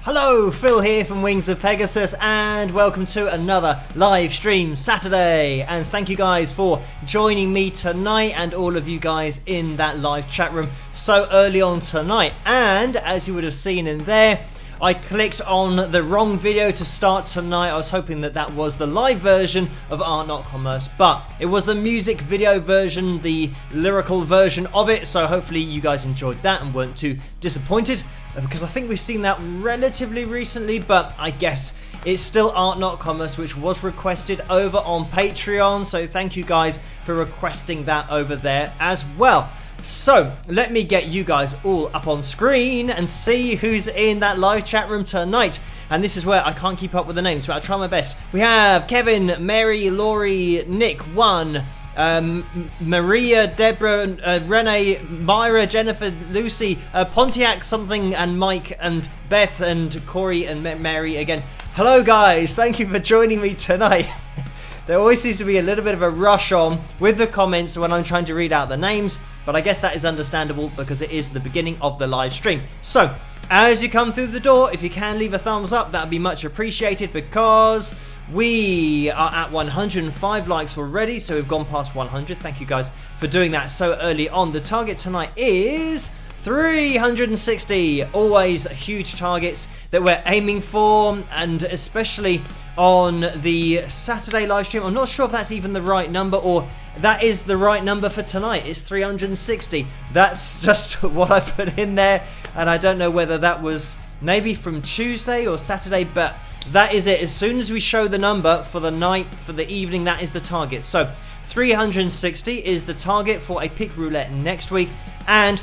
Hello, Phil here from Wings of Pegasus, and welcome to another live stream Saturday. And thank you guys for joining me tonight, and all of you guys in that live chat room so early on tonight. And as you would have seen in there, I clicked on the wrong video to start tonight. I was hoping that that was the live version of Art Not Commerce, but it was the music video version, the lyrical version of it. So hopefully you guys enjoyed that and weren't too disappointed, because I think we've seen that relatively recently, but I guess it's still Art Not Commerce, which was requested over on Patreon. So thank you guys for requesting that over there as well. So let me get you guys all up on screen and see who's in that live chat room tonight. And this is where I can't keep up with the names, but I'll try my best. We have Kevin, Mary, Laurie, Nick, One, Maria, Deborah, Renee, Myra, Jennifer, Lucy, Pontiac something, and Mike, and Beth, and Corey, and Mary again. Hello guys, thank you for joining me tonight. There always seems to be a little bit of a rush on with the comments when I'm trying to read out the names, but I guess that is understandable because it is the beginning of the live stream. So, as you come through the door, if you can leave a thumbs up, that would be much appreciated, because we are at 105 likes already, so we've gone past 100. Thank you guys for doing that so early on. The target tonight is 360. Always huge targets that we're aiming for, and especially on the Saturday live stream. I'm not sure if that's even the right number, or that is the right number for tonight. It's 360. That's just what I put in there, and I don't know whether that was maybe from Tuesday or Saturday, but that is it. As soon as we show the number for the night, for the evening, that is the target. So 360 is the target for a pick roulette next week, and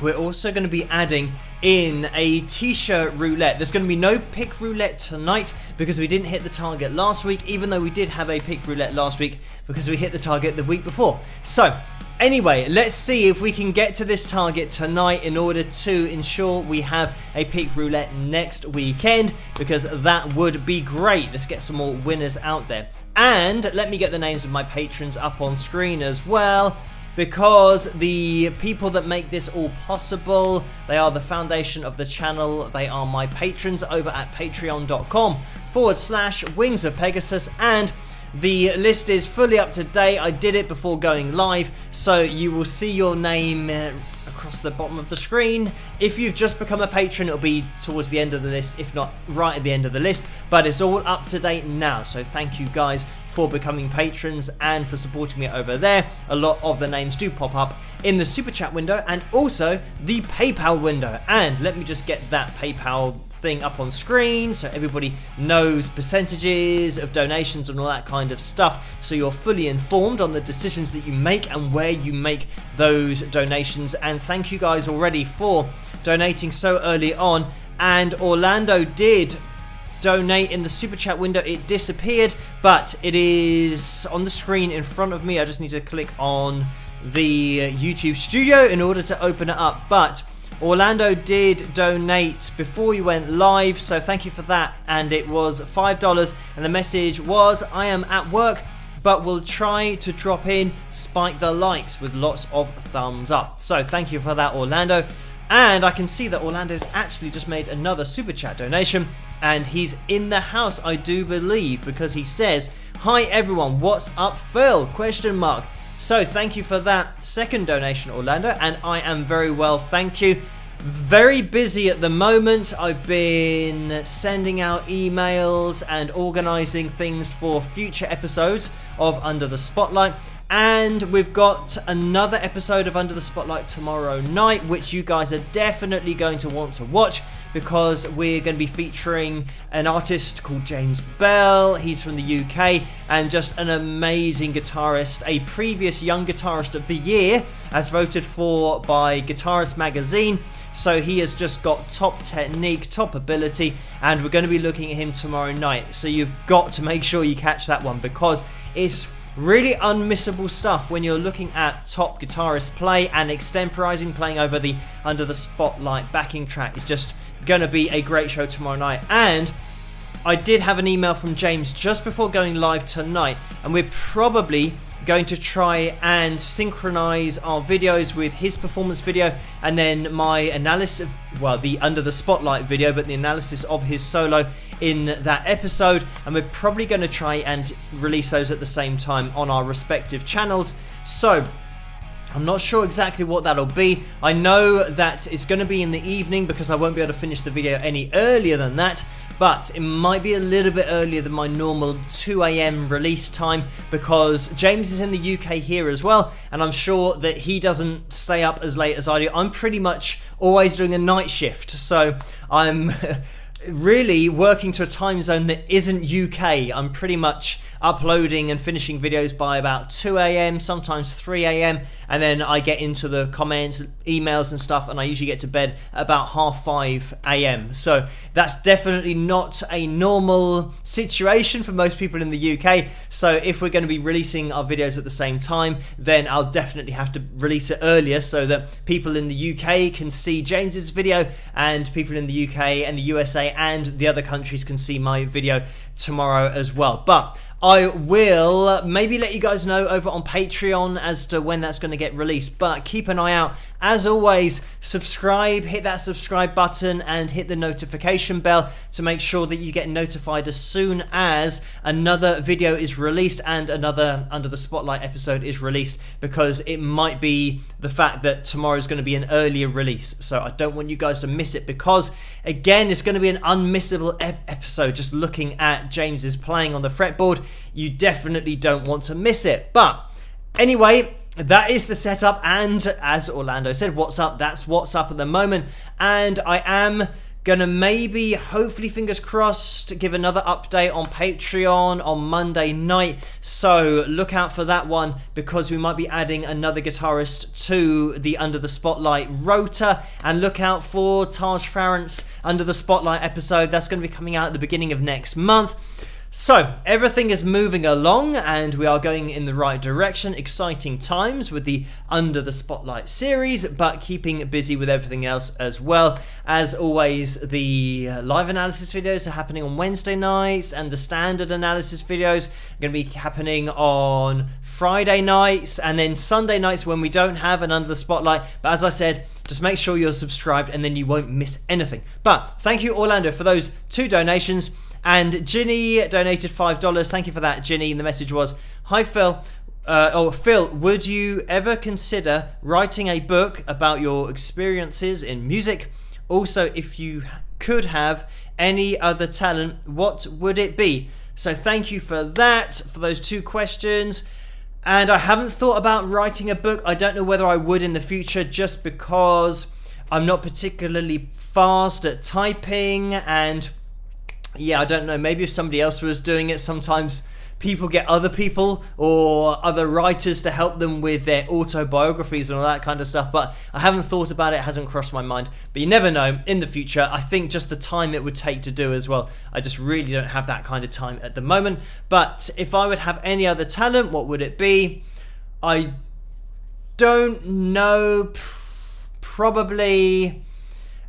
we're also going to be adding in a t-shirt roulette. There's going to be no pick roulette tonight because we didn't hit the target last week, even though we did have a pick roulette last week because we hit the target the week before. So anyway, let's see if we can get to this target tonight in order to ensure we have a pick roulette next weekend, because that would be great. Let's get some more winners out there. And let me get the names of my patrons up on screen as well, because the people that make this all possible, they are the foundation of the channel. They are my patrons over at patreon.com/Wings of Pegasus, and the list is fully up to date. I did it before going live, so you will see your name across the bottom of the screen. If you've just become a patron, it'll be towards the end of the list, if not right at the end of the list, but it's all up to date now. So thank you guys for becoming patrons and for supporting me over there. A lot of the names do pop up in the super chat window and also the PayPal window. And let me just get that PayPal thing up on screen so everybody knows percentages of donations and all that kind of stuff, so you're fully informed on the decisions that you make and where you make those donations. And thank you guys already for donating so early on. And Orlando did donate in the super chat window. It disappeared, but it is on the screen in front of me. I just need to click on the YouTube studio in order to open it up. But Orlando did donate before you went live, so thank you for that. And it was $5, and the message was, I am at work, but we'll try to drop in, spike the likes with lots of thumbs up. So thank you for that, Orlando. And I can see that Orlando's actually just made another super chat donation, and he's in the house, I do believe, because he says, hi everyone, what's up Phil? ? So thank you for that second donation, Orlando, and I am very well, thank you. Very busy at the moment. I've been sending out emails and organising things for future episodes of Under the Spotlight. And we've got another episode of Under the Spotlight tomorrow night, which you guys are definitely going to want to watch, because we're going to be featuring an artist called James Bell. He's from the UK and just an amazing guitarist, a previous Young Guitarist of the Year as voted for by Guitarist magazine. So he has just got top technique, top ability, and we're going to be looking at him tomorrow night. So you've got to make sure you catch that one, because it's really unmissable stuff when you're looking at top guitarists play, and extemporizing, playing over the Under the Spotlight backing track is just going to be a great show tomorrow night. And I did have an email from James just before going live tonight, and we're probably going to try and synchronize our videos with his performance video, and then my analysis of, well, the Under the Spotlight video, but the analysis of his solo in that episode. And we're probably going to try and release those at the same time on our respective channels. So I'm not sure exactly what that'll be. I know that it's going to be in the evening because I won't be able to finish the video any earlier than that, but it might be a little bit earlier than my normal 2 AM release time because James is in the UK here as well, and I'm sure that he doesn't stay up as late as I do. I'm pretty much always doing a night shift, so I'm really working to a time zone that isn't UK. I'm pretty much uploading and finishing videos by about 2 AM, sometimes 3 AM, and then I get into the comments, emails and stuff, and I usually get to bed about 5:30 AM. So that's definitely not a normal situation for most people in the UK. So if we're going to be releasing our videos at the same time, then I'll definitely have to release it earlier so that people in the UK can see James's video, and people in the UK and the USA and the other countries can see my video tomorrow as well. But I will maybe let you guys know over on Patreon as to when that's going to get released, but keep an eye out. As always, subscribe, hit that subscribe button and hit the notification bell to make sure that you get notified as soon as another video is released and another Under the Spotlight episode is released, because it might be the fact that tomorrow is going to be an earlier release. So I don't want you guys to miss it because, again, it's going to be an unmissable episode. Just looking at James's playing on the fretboard, you definitely don't want to miss it. But anyway, that is the setup, and as Orlando said, what's up, that's what's up at the moment. And I am gonna maybe, hopefully, fingers crossed, give another update on Patreon on Monday night, so look out for that one, because we might be adding another guitarist to the Under the Spotlight rota. And look out for Taj Farrant's Under the Spotlight episode. That's going to be coming out at the beginning of next month. So everything is moving along and we are going in the right direction. Exciting times with the Under the Spotlight series, but keeping busy with everything else as well. As always, the live analysis videos are happening on Wednesday nights, and the standard analysis videos are going to be happening on Friday nights, and then Sunday nights when we don't have an Under the Spotlight. But as I said, just make sure you're subscribed and then you won't miss anything. But thank you, Orlando, for those 2 donations. And Ginny donated $5. Thank you for that, Ginny. And the message was, "Hi Phil. Phil, would you ever consider writing a book about your experiences in music? Also, if you could have any other talent, what would it be?" So thank you for that, for those 2 questions. And I haven't thought about writing a book. I don't know whether I would in the future, just because I'm not particularly fast at typing, and yeah, I don't know, maybe if somebody else was doing it, sometimes people get other people or other writers to help them with their autobiographies and all that kind of stuff, but I haven't thought about it, hasn't crossed my mind. But you never know, in the future. I think just the time it would take to do as well, I just really don't have that kind of time at the moment. But if I would have any other talent, what would it be? I don't know, probably...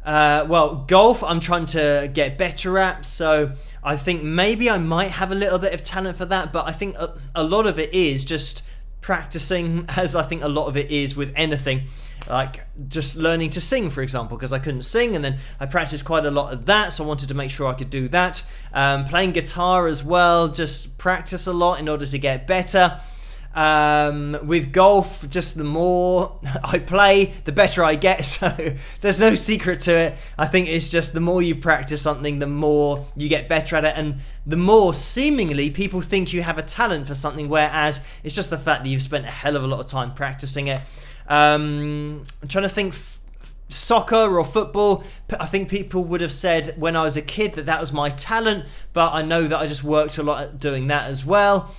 well, golf I'm trying to get better at, so I think maybe I might have a little bit of talent for that, but I think a lot of it is just practicing, as I think a lot of it is with anything, like just learning to sing, for example, because I couldn't sing, and then I practiced quite a lot of that, so I wanted to make sure I could do that. Playing guitar as well, just practice a lot in order to get better. With golf, just the more I play, the better I get, so there's no secret to it. I think it's just the more you practice something, the more you get better at it, and the more seemingly people think you have a talent for something, whereas it's just the fact that you've spent a hell of a lot of time practicing it. I'm trying to think, soccer or football, I think people would have said when I was a kid that that was my talent, but I know that I just worked a lot at doing that as well.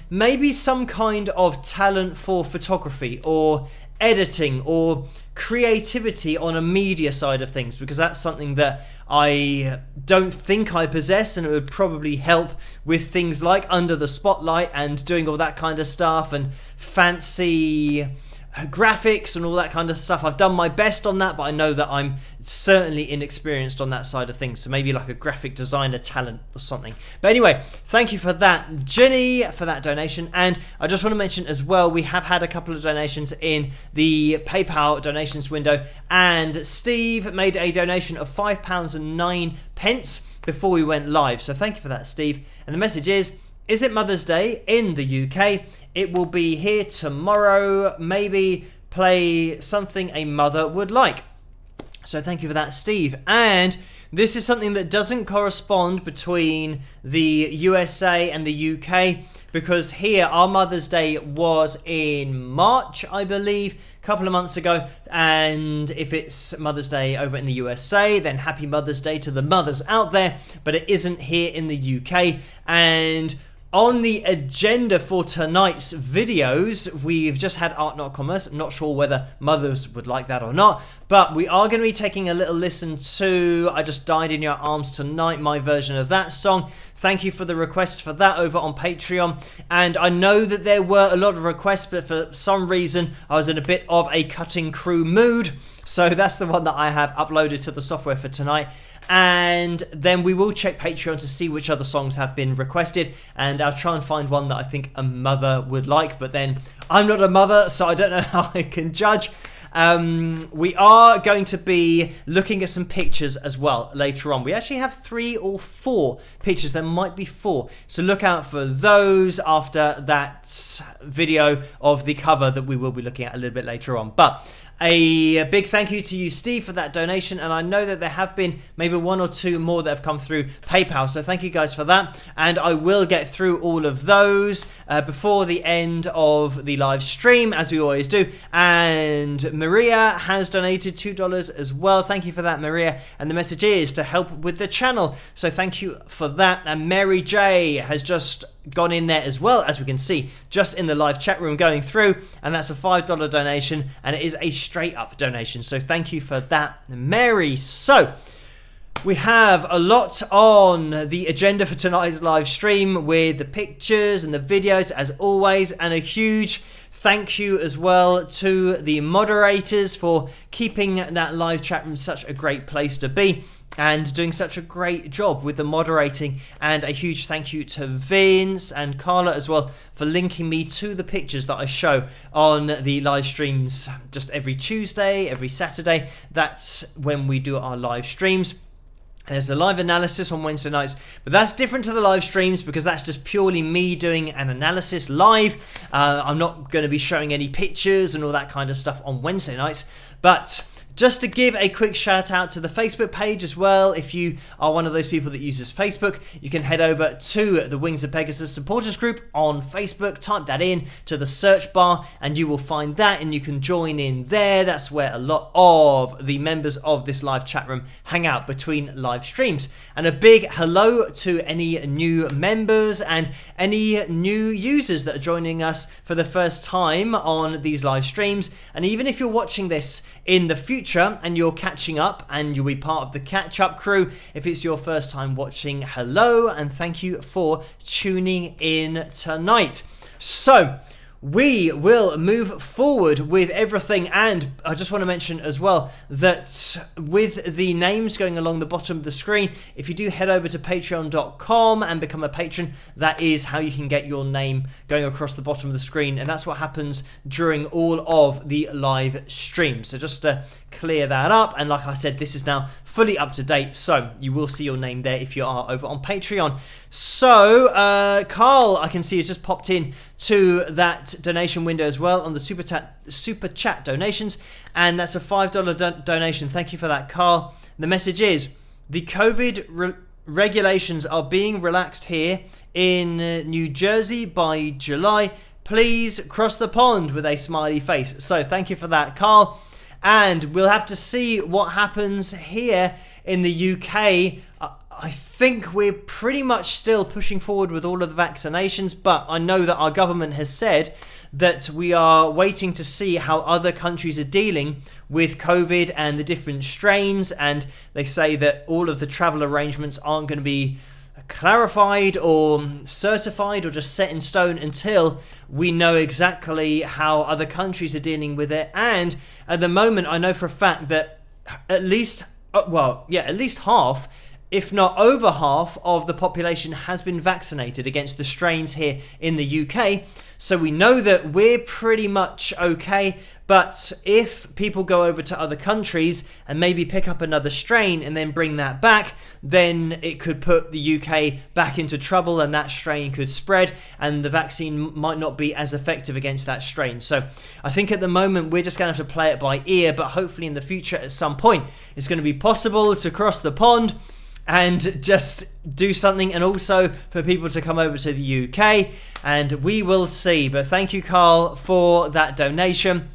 Maybe some kind of talent for photography or editing or creativity on a media side of things, because that's something that I don't think I possess, and it would probably help with things like Under the Spotlight and doing all that kind of stuff, and fancy graphics and all that kind of stuff. I've done my best on that, but I know that I'm certainly inexperienced on that side of things, so maybe like a graphic designer talent or something. But anyway, thank you for that, Jenny, for that donation. And I just want to mention as well, we have had a couple of donations in the PayPal donations window, and Steve made a donation of £5.09 before we went live, so thank you for that, Steve. And the message is it Mother's Day in the UK? It will be here tomorrow. Maybe play something a mother would like. So thank you for that, Steve. And this is something that doesn't correspond between the USA and the UK, because here our Mother's Day was in March, I believe, a couple of months ago. And if it's Mother's Day over in the USA, then happy Mother's Day to the mothers out there. But it isn't here in the UK. And on the agenda for tonight's videos, we've just had Art Not Commerce. I'm not sure whether mothers would like that or not, but we are going to be taking a little listen to I Just Died in Your Arms Tonight, my version of that song. Thank you for the request for that over on Patreon. And I know that there were a lot of requests, but for some reason I was in a bit of a cutting crew mood. So that's the one that I have uploaded to the software for tonight. And then we will check Patreon to see which other songs have been requested, and I'll try and find one that I think a mother would like, but then I'm not a mother, so I don't know how I can judge. We are going to be looking at some pictures as well later on. We actually have 3 or 4 pictures. There might be 4. So look out for those after that video of the cover that we will be looking at a little bit later on. But a big thank you to you, Steve, for that donation. And I know that there have been maybe 1 or 2 more that have come through PayPal. So thank you guys for that. And I will get through all of those before the end of the live stream, as we always do. And Maria has donated $2 as well. Thank you for that, Maria. And the message is to help with the channel. So thank you for that. And Mary J has just gone in there as well, as we can see just in the live chat room going through, and that's a $5 donation, and it is a straight up donation, so thank you for that, Mary. So we have a lot on the agenda for tonight's live stream, with the pictures and the videos as always, and a huge thank you as well to the moderators for keeping that live chat room such a great place to be and doing such a great job with the moderating. And a huge thank you to Vince and Carla as well for linking me to the pictures that I show on the live streams just every Tuesday, every Saturday. That's when we do our live streams. There's a live analysis on Wednesday nights, but that's different to the live streams because that's just purely me doing an analysis live. I'm not going to be showing any pictures and all that kind of stuff on Wednesday nights, but just to give a quick shout out to the Facebook page as well. If you are one of those people that uses Facebook, you can head over to the Wings of Pegasus supporters group on Facebook, type that in to the search bar and you will find that, and you can join in there. That's where a lot of the members of this live chat room hang out between live streams. And a big hello to any new members and any new users that are joining us for the first time on these live streams. And even if you're watching this in the future and you're catching up and you'll be part of the catch-up crew, if it's your first time watching, hello and thank you for tuning in tonight. So we will move forward with everything, and I just want to mention as well that with the names going along the bottom of the screen, if you do head over to patreon.com and become a patron, that is how you can get your name going across the bottom of the screen, and that's what happens during all of the live streams. So just to clear that up, and like I said, this is now fully up to date, so you will see your name there if you are over on Patreon. So Carl, I can see, has just popped in to that donation window as well on the super chat donations, and that's a $5 donation. Thank you for that, Carl. The message is the COVID regulations are being relaxed here in New Jersey by July. Please cross the pond with a smiley face. So thank you for that, Carl. And we'll have to see what happens here in the UK. I think we're pretty much still pushing forward with all of the vaccinations, but I know that our government has said that we are waiting to see how other countries are dealing with COVID and the different strains, and they say that all of the travel arrangements aren't going to be clarified or certified or just set in stone until we know exactly how other countries are dealing with it. And at the moment, I know for a fact that at least half, if not over half, of the population has been vaccinated against the strains here in the UK. So we know that we're pretty much okay. But if people go over to other countries and maybe pick up another strain and then bring that back, then it could put the UK back into trouble, and that strain could spread and the vaccine might not be as effective against that strain. So I think at the moment we're just going to have to play it by ear, but hopefully in the future at some point it's going to be possible to cross the pond and just do something, and also for people to come over to the UK, and we will see. But thank you, Carl, for that donation.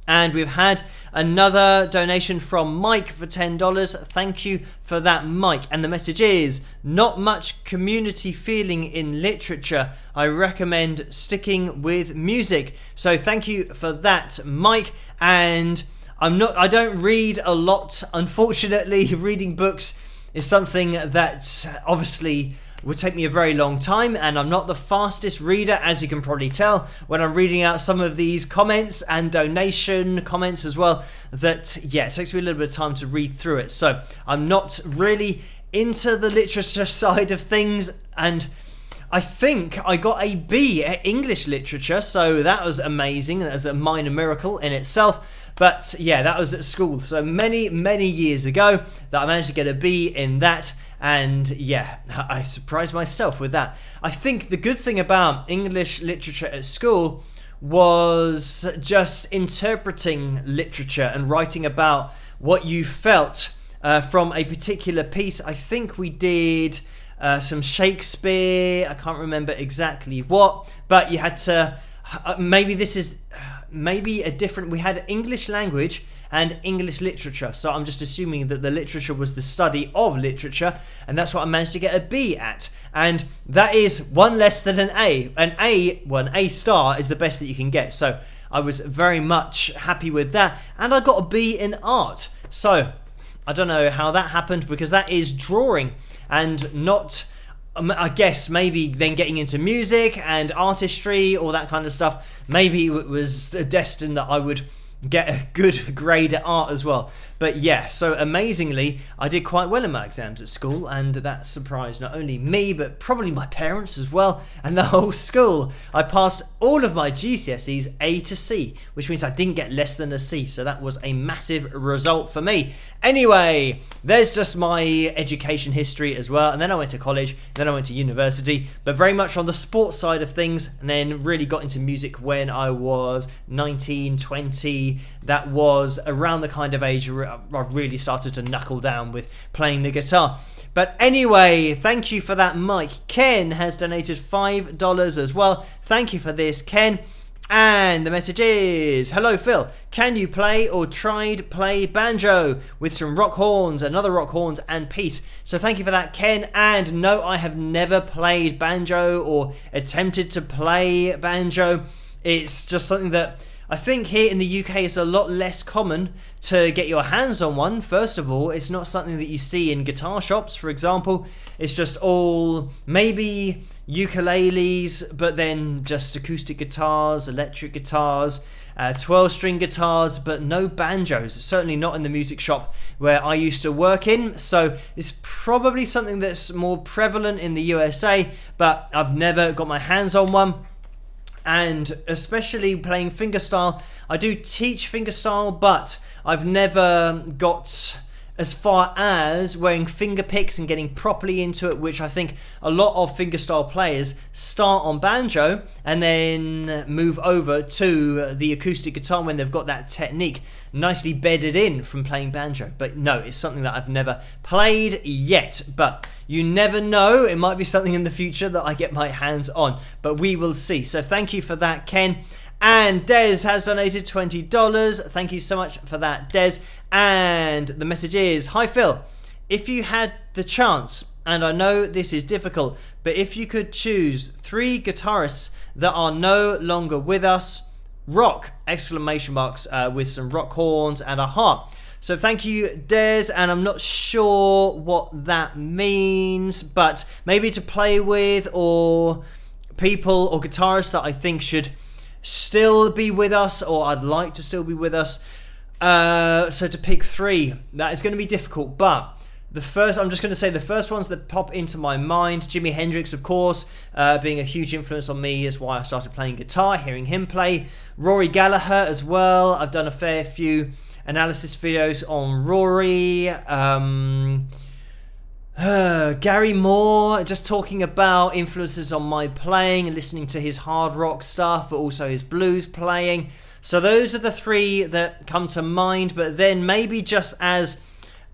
And we've had another donation from Mike for $10. Thank you for that, Mike. And the message is, not much community feeling in literature. I recommend sticking with music. So thank you for that, Mike. And I don't read a lot, unfortunately. Reading books is something that obviously would take me a very long time, and I'm not the fastest reader, as you can probably tell when I'm reading out some of these comments and donation comments as well, that it takes me a little bit of time to read through it. So I'm not really into the literature side of things, and I think I got a B at English literature, so that was amazing. That was a minor miracle in itself. But yeah, that was at school, so many years ago that I managed to get a B in that. And yeah, I surprised myself with that. I think the good thing about English literature at school was just interpreting literature and writing about what you felt from a particular piece. I think we did some Shakespeare. I can't remember exactly what, but you had to, maybe a different, we had English language and English literature. So I'm just assuming that the literature was the study of literature, and that's what I managed to get a B at. And that is one less than an A. An A star is the best that you can get. So I was very much happy with that. And I got a B in art. So I don't know how that happened, because that is drawing and not, I guess maybe then getting into music and artistry, all that kind of stuff. Maybe it was destined that I would get a good grade at art as well. But yeah, so amazingly I did quite well in my exams at school, and that surprised not only me but probably my parents as well and the whole school. I passed all of my GCSEs A to C, which means I didn't get less than a C, so that was a massive result for me. Anyway, there's just my education history as well, and then I went to college, then I went to university, but very much on the sports side of things, and then really got into music when I was 19, 20. That was around the kind of age where I really started to knuckle down with playing the guitar. But anyway, thank you for that, Mike. Ken has donated $5 as well. Thank you for this, Ken. And the message is, hello Phil, can you play or tried play banjo with some rock horns, another rock horns and piece? So thank you for that, Ken. And no, I have never played banjo or attempted to play banjo. It's just something that I think here in the UK it's a lot less common to get your hands on one. First of all, it's not something that you see in guitar shops, for example. It's just all maybe ukuleles, but then just acoustic guitars, electric guitars, 12-string guitars, but no banjos. Certainly not in the music shop where I used to work in. So it's probably something that's more prevalent in the USA, but I've never got my hands on one. And especially playing fingerstyle, I do teach fingerstyle, but I've never got as far as wearing finger picks and getting properly into it, which I think a lot of fingerstyle players start on banjo and then move over to the acoustic guitar when they've got that technique nicely bedded in from playing banjo. But no, it's something that I've never played yet, but you never know, it might be something in the future that I get my hands on, but we will see. So thank you for that, Ken. And Des has donated $20. Thank you so much for that, Des. And the message is, hi Phil, if you had the chance, and I know this is difficult, but if you could choose 3 guitarists that are no longer with us, rock, exclamation marks, with some rock horns and a harp. So thank you, Des, and I'm not sure what that means, but maybe to play with, or people or guitarists that I think should still be with us, or I'd like to still be with us. So to pick 3, that is going to be difficult, but I'm just going to say the first ones that pop into my mind. Jimi Hendrix, of course, being a huge influence on me is why I started playing guitar, hearing him play. Rory Gallagher as well. I've done a fair few analysis videos on Rory. Gary Moore, just talking about influences on my playing and listening to his hard rock stuff, but also his blues playing. So those are the 3 that come to mind, but then maybe just as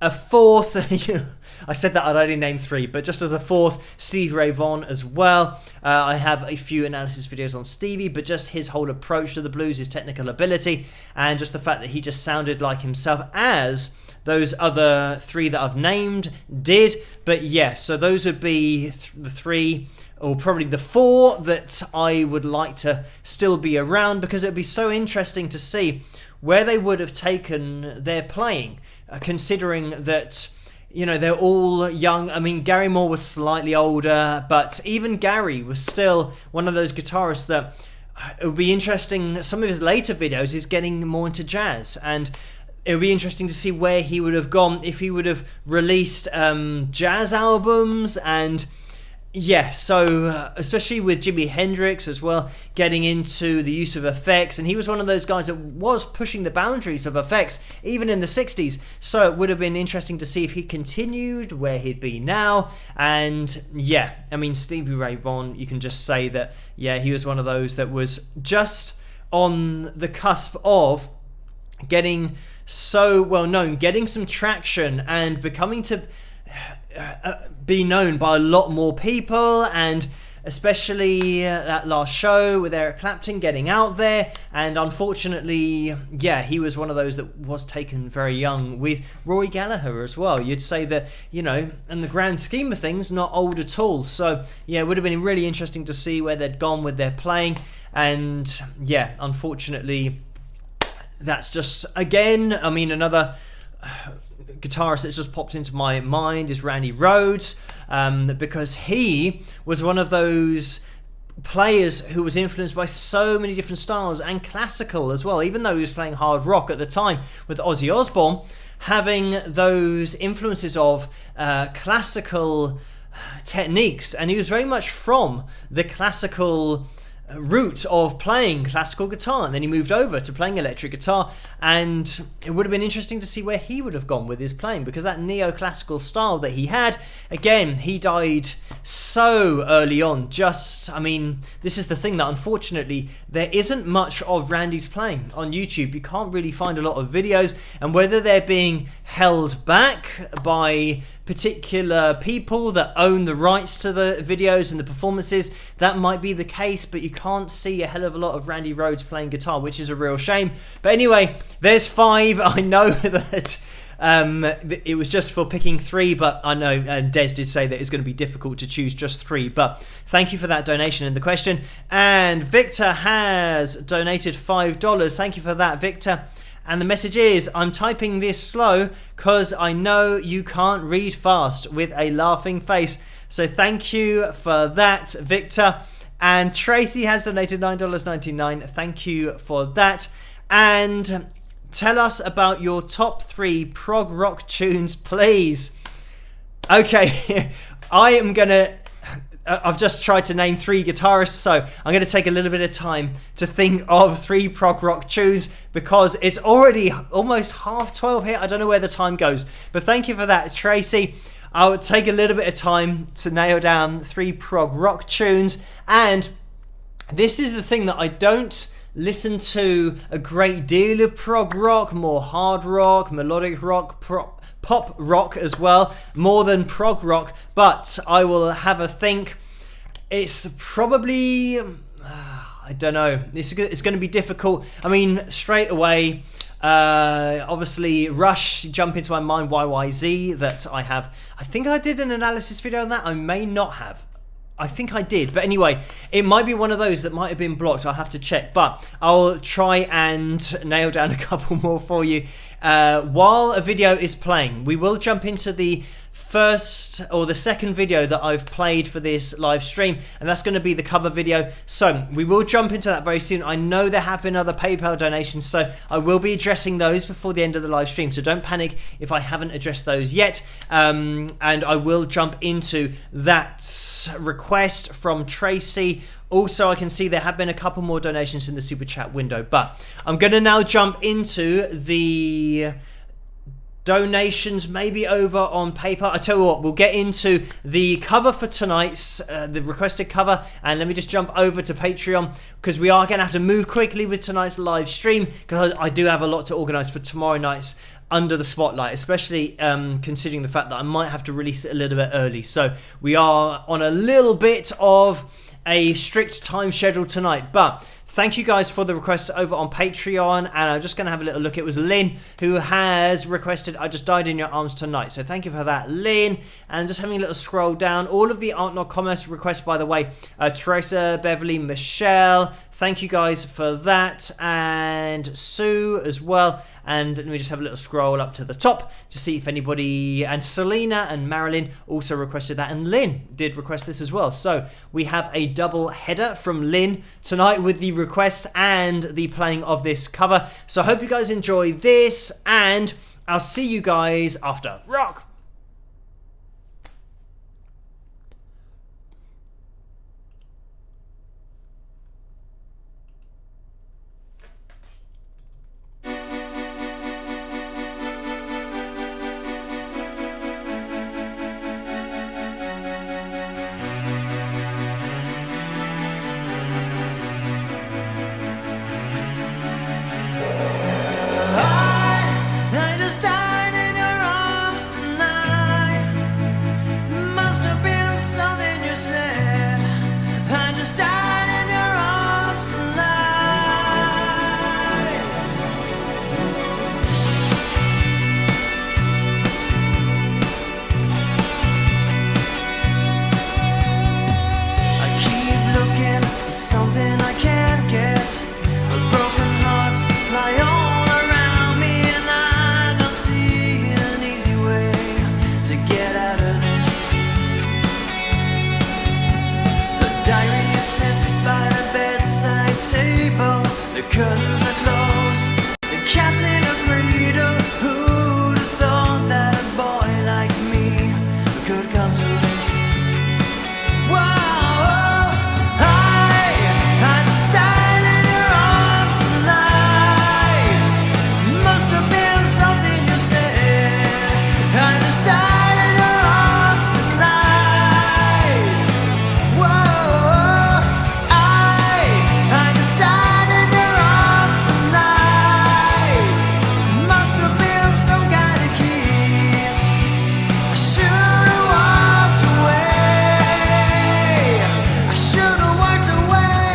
a 4th, I said that I'd only name 3, but just as a 4th, Stevie Ray Vaughan as well. I have a few analysis videos on Stevie, but just his whole approach to the blues, his technical ability, and just the fact that he just sounded like himself as those other 3 that I've named did. But yeah, so those would be the 3, or probably the 4 that I would like to still be around, because it would be so interesting to see where they would have taken their playing, considering that, you know, they're all young. I mean, Gary Moore was slightly older, but even Gary was still one of those guitarists that it would be interesting. Some of his later videos is getting more into jazz, and it would be interesting to see where he would have gone if he would have released jazz albums. And yeah, so especially with Jimi Hendrix as well, getting into the use of effects, and he was one of those guys that was pushing the boundaries of effects even in the 60s, so it would have been interesting to see if he continued, where he'd be now. And yeah, I mean, Stevie Ray Vaughan, you can just say that, yeah, he was one of those that was just on the cusp of getting so well known, getting some traction, and becoming to be known by a lot more people, and especially that last show with Eric Clapton getting out there. And unfortunately, yeah, he was one of those that was taken very young, with Rory Gallagher as well. You'd say that, you know, in the grand scheme of things, not old at all. So yeah, it would have been really interesting to see where they'd gone with their playing. And yeah, unfortunately, that's just, again, I mean, another guitarist that just popped into my mind is Randy Rhoads, because he was one of those players who was influenced by so many different styles, and classical as well, even though he was playing hard rock at the time with Ozzy Osbourne, having those influences of classical techniques. And he was very much from the classical route of playing classical guitar, and then he moved over to playing electric guitar. And it would have been interesting to see where he would have gone with his playing, because that neoclassical style that he had, again, he died so early on. Just, I mean, this is the thing, that unfortunately there isn't much of Randy's playing on YouTube. You can't really find a lot of videos, and whether they're being held back by particular people that own the rights to the videos and the performances, that might be the case, but you can't see a hell of a lot of Randy Rhoads playing guitar, which is a real shame. But anyway, there's 5. I know that it was just for picking 3, but I know Des did say that it's going to be difficult to choose just 3, but thank you for that donation and the question. And Victor has donated $5. Thank you for that, Victor. And the message is, I'm typing this slow because I know you can't read fast, with a laughing face. So thank you for that, Victor. And Tracy has donated $9.99. Thank you for that. And tell us about your top 3 prog rock tunes, please. Okay, I've just tried to name 3 guitarists, so I'm going to take a little bit of time to think of 3 prog rock tunes, because it's already almost 12:30 here. I don't know where the time goes, but thank you for that, Tracy. I would take a little bit of time to nail down 3 prog rock tunes. And this is the thing, that I don't listen to a great deal of prog rock, more hard rock, melodic rock, pop rock as well, more than prog rock. But I will have a think. It's probably, I don't know, it's going to be difficult. I mean, straight away, obviously Rush jump into my mind, YYZ, that I have. I think I did an analysis video on that. I may not have. I think I did, but anyway, it might be one of those that might have been blocked. I'll have to check, but I'll try and nail down a couple more for you while a video is playing, we will jump into the first or the second video that I've played for this live stream, and that's going to be the cover video. So we will jump into that very soon. I know there have been other PayPal donations, so I will be addressing those before the end of the live stream, so don't panic if I haven't addressed those yet. And I will jump into that request from Tracy. Also, I can see there have been a couple more donations in the super chat window, but I'm going to now jump into the donations maybe over on PayPal. I tell you what, we'll get into the cover for tonight's the requested cover, and let me just jump over to Patreon, because we are going to have to move quickly with tonight's live stream, because I do have a lot to organise for tomorrow night's Under the Spotlight, especially considering the fact that I might have to release it a little bit early. So we are on a little bit of a strict time schedule tonight, but thank you guys for the requests over on Patreon, and I'm just going to have a little look. It was Lynn who has requested I Just Died in Your Arms Tonight, so thank you for that, Lynn. And just having a little scroll down, all of the Art Not Commerce requests, by the way, Teresa, Beverly, Michelle, thank you guys for that, and Sue as well. And let me just have a little scroll up to the top to see if anybody, and Selena and Marilyn also requested that, and Lynn did request this as well. So we have a double header from Lynn tonight with the request and the playing of this cover. So I hope you guys enjoy this, and I'll see you guys after. Rock! I just died in your arms tonight. Must have been something you said. I just died in your arms tonight. I keep looking for something I can't get. Broken hearts lie all around me, and I don't see an easy way to get out of this. The diary sits by the bedside table. The curtains are closed. The cat's in a cradle. Who'd have thought that a boy like me could come to this? Whoa, I just died in your arms tonight. Must have been something you said. I just died in your arms tonight. Whoa, I just died in your arms tonight. Must have been some kind of kiss. I should have walked away. I should have walked away.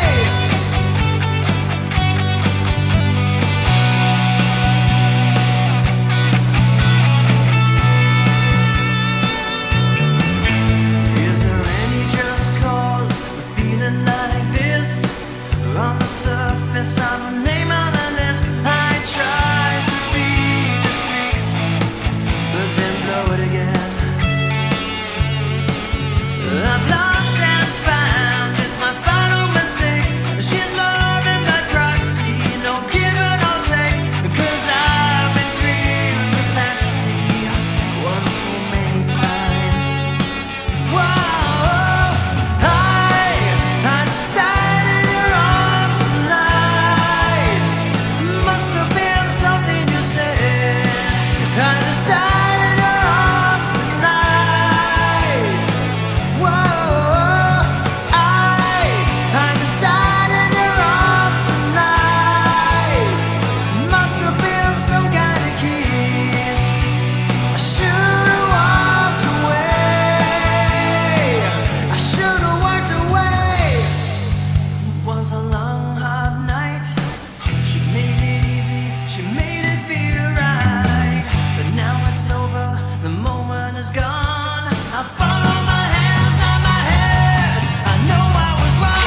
Is there any just cause for feeling like this? On the surface, I'm a name on the list. I try to be discreet, but then blow it again. I've lost and found is my final mistake. She's loving by proxy, no give or no take. 'Cause I've been free to fantasy one too many times. Whoa, I just died in your arms tonight. Must have been something you said. I just died in your arms tonight. Whoa, I just died in your arms tonight. Must have been some kind of kiss. I should have walked away. I should have walked away. It was a long, hard night. She made it easy, she made it feel right. But now it's over, the moment is gone. I follow my hands, not my head. I know I was wrong.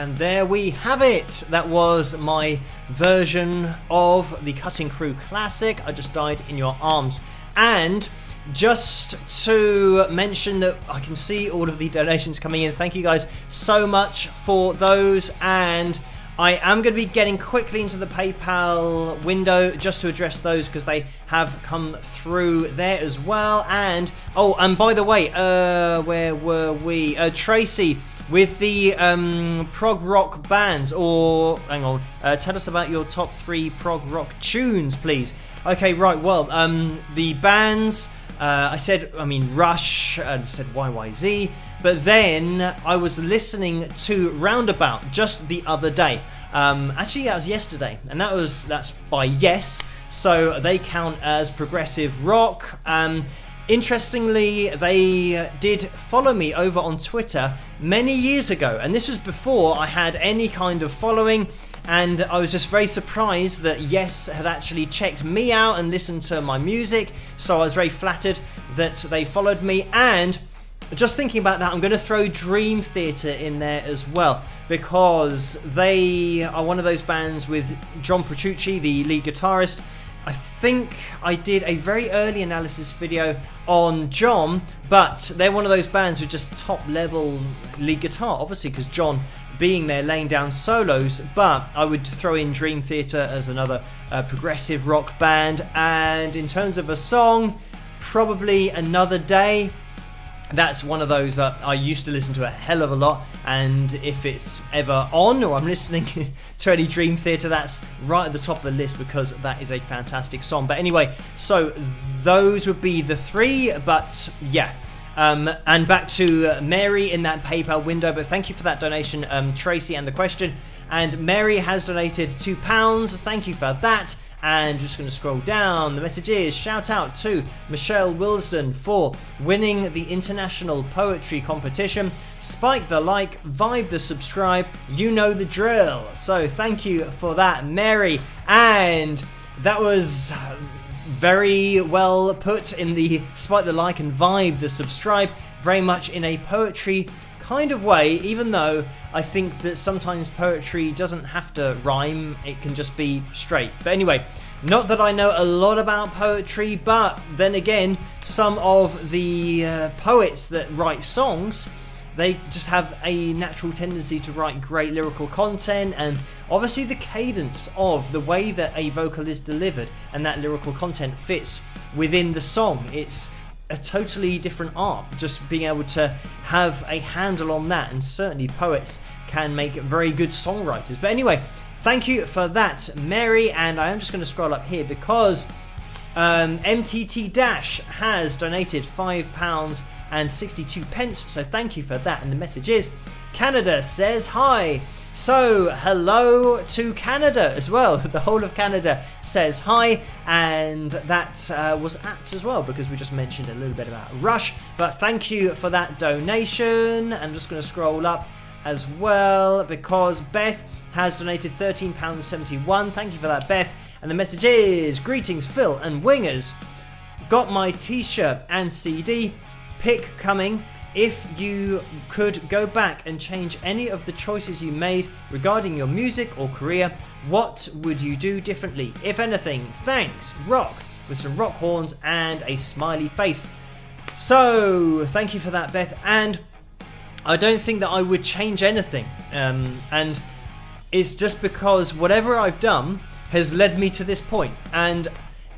And there we have it. That was my version of the Cutting Crew Classic, I Just Died in Your Arms. And just to mention that I can see all of the donations coming in. Thank you guys so much for those. And I am going to be getting quickly into the PayPal window just to address those because they have come through there as well. And by the way, where were we? Tracy, with the prog rock bands, or hang on, tell us about your top 3 prog rock tunes, please. Okay, right. Well, the bands. I mean Rush, I said YYZ, but then I was listening to Roundabout just the other day. Actually, that was yesterday, and that's by Yes, so they count as progressive rock. Interestingly, they did follow me over on Twitter many years ago, and this was before I had any kind of following. And I was just very surprised that Yes had actually checked me out and listened to my music. So I was very flattered that they followed me. And just thinking about that, I'm going to throw Dream Theater in there as well, because they are one of those bands with John Petrucci, the lead guitarist. I think I did a very early analysis video on John, but they're one of those bands with just top level lead guitar, obviously because John being there laying down solos. But I would throw in Dream Theater as another progressive rock band. And in terms of a song, probably Another Day. That's one of those that I used to listen to a hell of a lot, and if it's ever on or I'm listening to any Dream Theater, that's right at the top of the list because that is a fantastic song. But anyway, so those would be the 3, but yeah. And back to Mary in that PayPal window, but thank you for that donation, Tracy, and the question. And Mary has donated £2, thank you for that. And just going to scroll down, the message is shout out to Michelle Wilsden for winning the International Poetry Competition. Spike the like, vibe the subscribe, you know the drill. So thank you for that, Mary. And that was very well put in the spike the like and vibe the subscribe, very much in a poetry kind of way, even though I think that sometimes poetry doesn't have to rhyme, it can just be straight. But anyway, not that I know a lot about poetry, but then again, some of the poets that write songs, they just have a natural tendency to write great lyrical content, and obviously the cadence of the way that a vocal is delivered and that lyrical content fits within the song. It's a totally different art, just being able to have a handle on that, and certainly poets can make very good songwriters. But anyway, thank you for that, Mary. And I am just going to scroll up here because MTT Dash has donated £5.62, so thank you for that. And the message is Canada says hi. So hello to Canada as well. The whole of Canada says hi, and that was apt as well because we just mentioned a little bit about Rush. But thank you for that donation. I'm just going to scroll up as well because Beth has donated £13.71. Thank you for that, Beth. And the message is greetings, Phil and Wingers. Got my t-shirt and CD. Pick coming. If you could go back and change any of the choices you made regarding your music or career, what would you do differently, if anything? Thanks, Rock, with some rock horns and a smiley face. So, thank you for that, Beth. And I don't think that I would change anything. And it's just because whatever I've done has led me to this point. And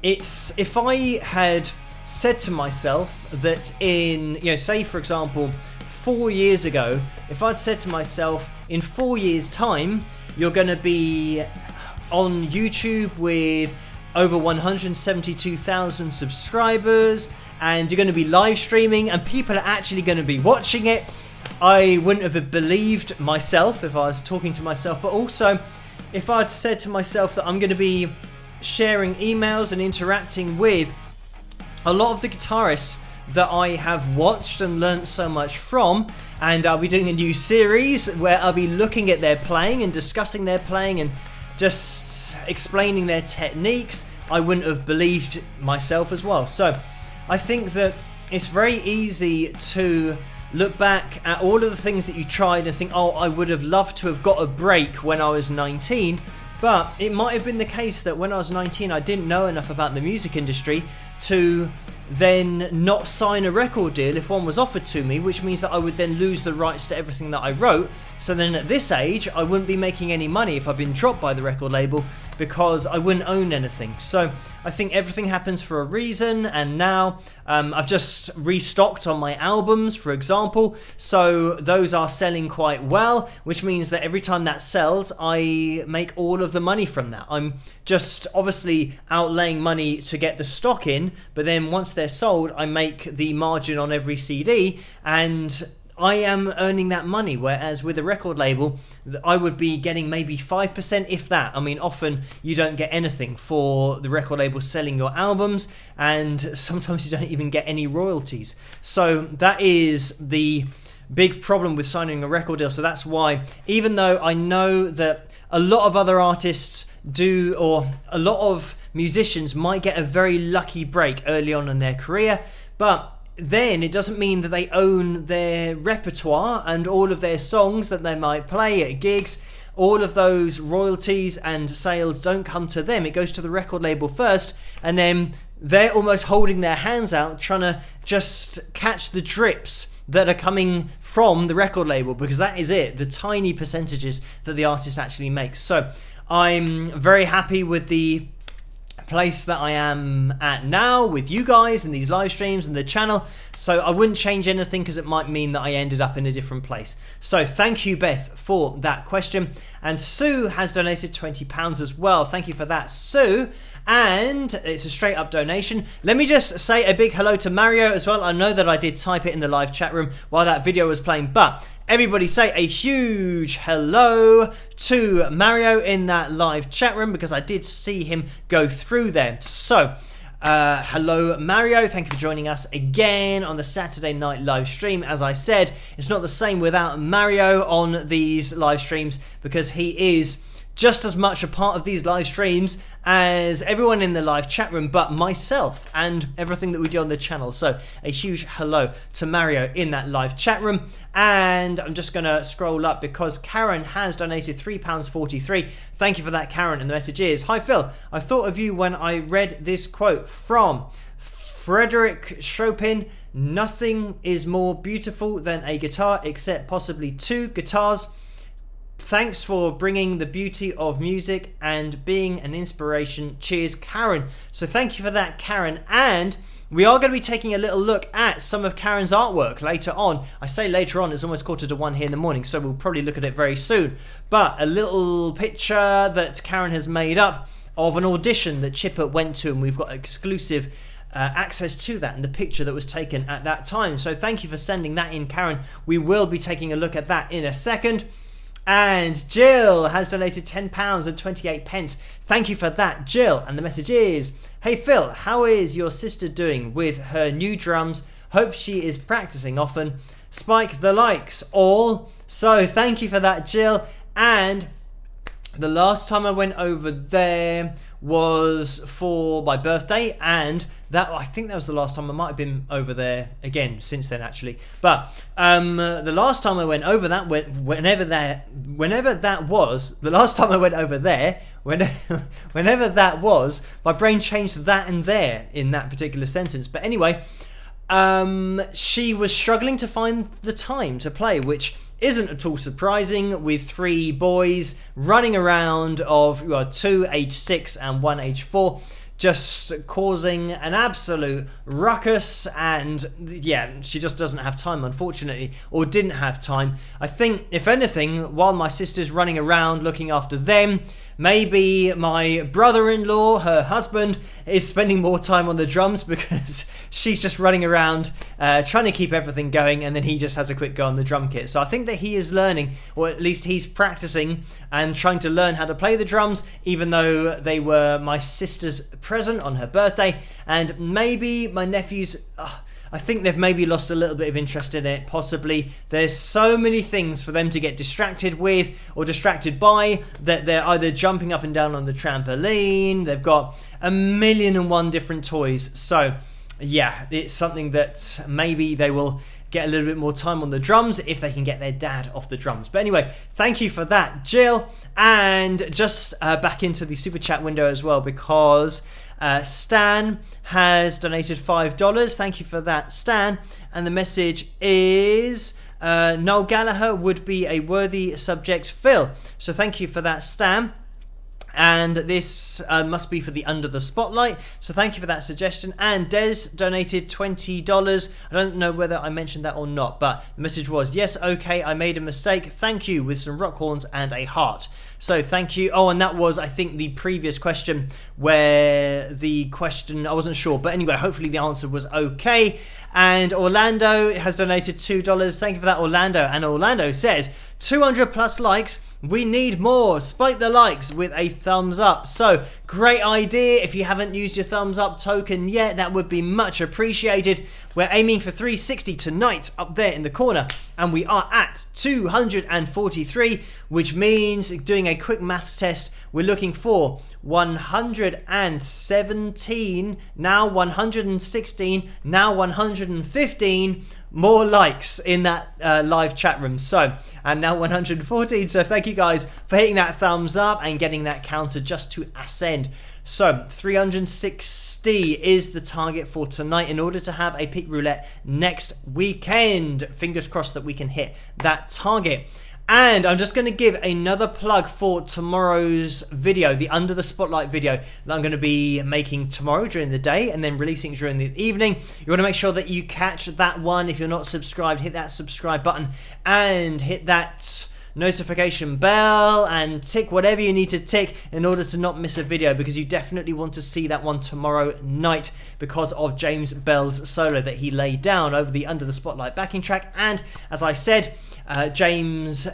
it's, if I had said to myself that in, say for example 4 years ago, if I'd said to myself in 4 years time you're going to be on YouTube with over 172,000 subscribers and you're going to be live streaming and people are actually going to be watching it, I wouldn't have believed myself if I was talking to myself. But also if I'd said to myself that I'm going to be sharing emails and interacting with a lot of the guitarists that I have watched and learnt so much from, and I'll be doing a new series where I'll be looking at their playing and discussing their playing and just explaining their techniques, I wouldn't have believed myself as well. So I think that it's very easy to look back at all of the things that you tried and think, oh, I would have loved to have got a break when I was 19, but it might have been the case that when I was 19 I didn't know enough about the music industry to then not sign a record deal if one was offered to me, which means that I would then lose the rights to everything that I wrote. So then at this age I wouldn't be making any money if I'd been dropped by the record label, because I wouldn't own anything. So I think everything happens for a reason, and now I've just restocked on my albums, for example, so those are selling quite well, which means that every time that sells I make all of the money from that. I'm just obviously outlaying money to get the stock in, but then once they're sold I make the margin on every CD, and I am earning that money, whereas with a record label I would be getting maybe 5%, if that. I mean, often you don't get anything for the record label selling your albums, and sometimes you don't even get any royalties. So that is the big problem with signing a record deal. So that's why, even though I know that a lot of other artists do, or a lot of musicians might get a very lucky break early on in their career, but then it doesn't mean that they own their repertoire and all of their songs that they might play at gigs. All of those royalties and sales don't come to them. It goes to the record label first, and then they're almost holding their hands out trying to just catch the drips that are coming from the record label, because that is it, the tiny percentages that the artist actually makes. So I'm very happy with the place that I am at now with you guys and these live streams and the channel, so I wouldn't change anything because it might mean that I ended up in a different place. So thank you, Beth, for that question. And Sue has donated £20 as well. Thank you for that, Sue. And it's a straight up donation. Let me just say a big hello to Mario as well. I know that I did type it in the live chat room while that video was playing, but everybody say a huge hello to Mario in that live chat room, because I did see him go through there. So hello Mario, thank you for joining us again on the Saturday night live stream. As I said, it's not the same without Mario on these live streams, because he is just as much a part of these live streams as everyone in the live chat room, but myself and everything that we do on the channel. So a huge hello to Mario in that live chat room. And I'm just going to scroll up because Karen has donated £3.43. Thank you for that, Karen. And the message is, hi Phil, I thought of you when I read this quote from Frederick Chopin: nothing is more beautiful than a guitar except possibly two guitars. Thanks for bringing the beauty of music and being an inspiration. Cheers, Karen. So thank you for that, Karen. And we are going to be taking a little look at some of Karen's artwork later on. I say later on, it's almost 1:45 here in the morning, so we'll probably look at it very soon. But a little picture that Karen has made up of an audition that Chipper went to, and we've got exclusive access to that and the picture that was taken at that time. So thank you for sending that in, Karen. We will be taking a look at that in a second. And Jill has donated £10 and 28 pence. Thank you for that, Jill. And the message is, hey Phil, how is your sister doing with her new drums? Hope she is practicing often. Spike the likes all. So thank you for that, Jill. And the last time I went over there was for my birthday, and that, I think that was the last time. I might have been over there again since then, actually. But the last time I went over that, whenever that was, the last time I went over there, whenever that was, my brain changed that and there in that particular sentence. But anyway, she was struggling to find the time to play, which isn't at all surprising with three boys running around, of two age 6 and one age 4, just causing an absolute ruckus. And yeah, she just doesn't have time, unfortunately, or didn't have time. I think, if anything, while my sister's running around looking after them, maybe my brother-in-law, her husband, is spending more time on the drums, because she's just running around trying to keep everything going, and then he just has a quick go on the drum kit. So I think that he is learning, or at least he's practicing and trying to learn how to play the drums, even though they were my sister's present on her birthday. And maybe my nephews, I think they've maybe lost a little bit of interest in it, possibly. There's so many things for them to get distracted with or distracted by, that they're either jumping up and down on the trampoline, they've got 1,000,001 different toys. So yeah, it's something that maybe they will get a little bit more time on the drums if they can get their dad off the drums. But anyway, thank you for that, Jill. And just back into the super chat window as well, because Stan has donated $5. Thank you for that, Stan. And the message is Noel Gallagher would be a worthy subject fill. So thank you for that, Stan. And this must be for the Under the Spotlight. So thank you for that suggestion. And Des donated $20. I don't know whether I mentioned that or not, but the message was, yes, okay, I made a mistake. Thank you, with some rock horns and a heart. So thank you. Oh, and that was, I think, the previous question where the question, I wasn't sure. But anyway, hopefully the answer was okay. And Orlando has donated $2. Thank you for that, Orlando. And Orlando says, 200 plus likes. We need more. Spike the likes with a thumbs up. So, great idea. If you haven't used your thumbs up token yet, that would be much appreciated. We're aiming for 360 tonight up there in the corner. And we are at 243, which means, doing a quick maths test, we're looking for 117, now 116, now 115 more likes in that live chat room. So, and now 114. So thank you guys for hitting that thumbs up and getting that counter just to ascend. So 360 is the target for tonight in order to have a Peak Roulette next weekend. Fingers crossed that we can hit that target. And I'm just going to give another plug for tomorrow's video, the Under the Spotlight video that I'm going to be making tomorrow during the day and then releasing during the evening. You want to make sure that you catch that one. If you're not subscribed, hit that subscribe button and hit that notification bell and tick whatever you need to tick in order to not miss a video, because you definitely want to see that one tomorrow night because of James Bell's solo that he laid down over the Under the Spotlight backing track. And as I said, James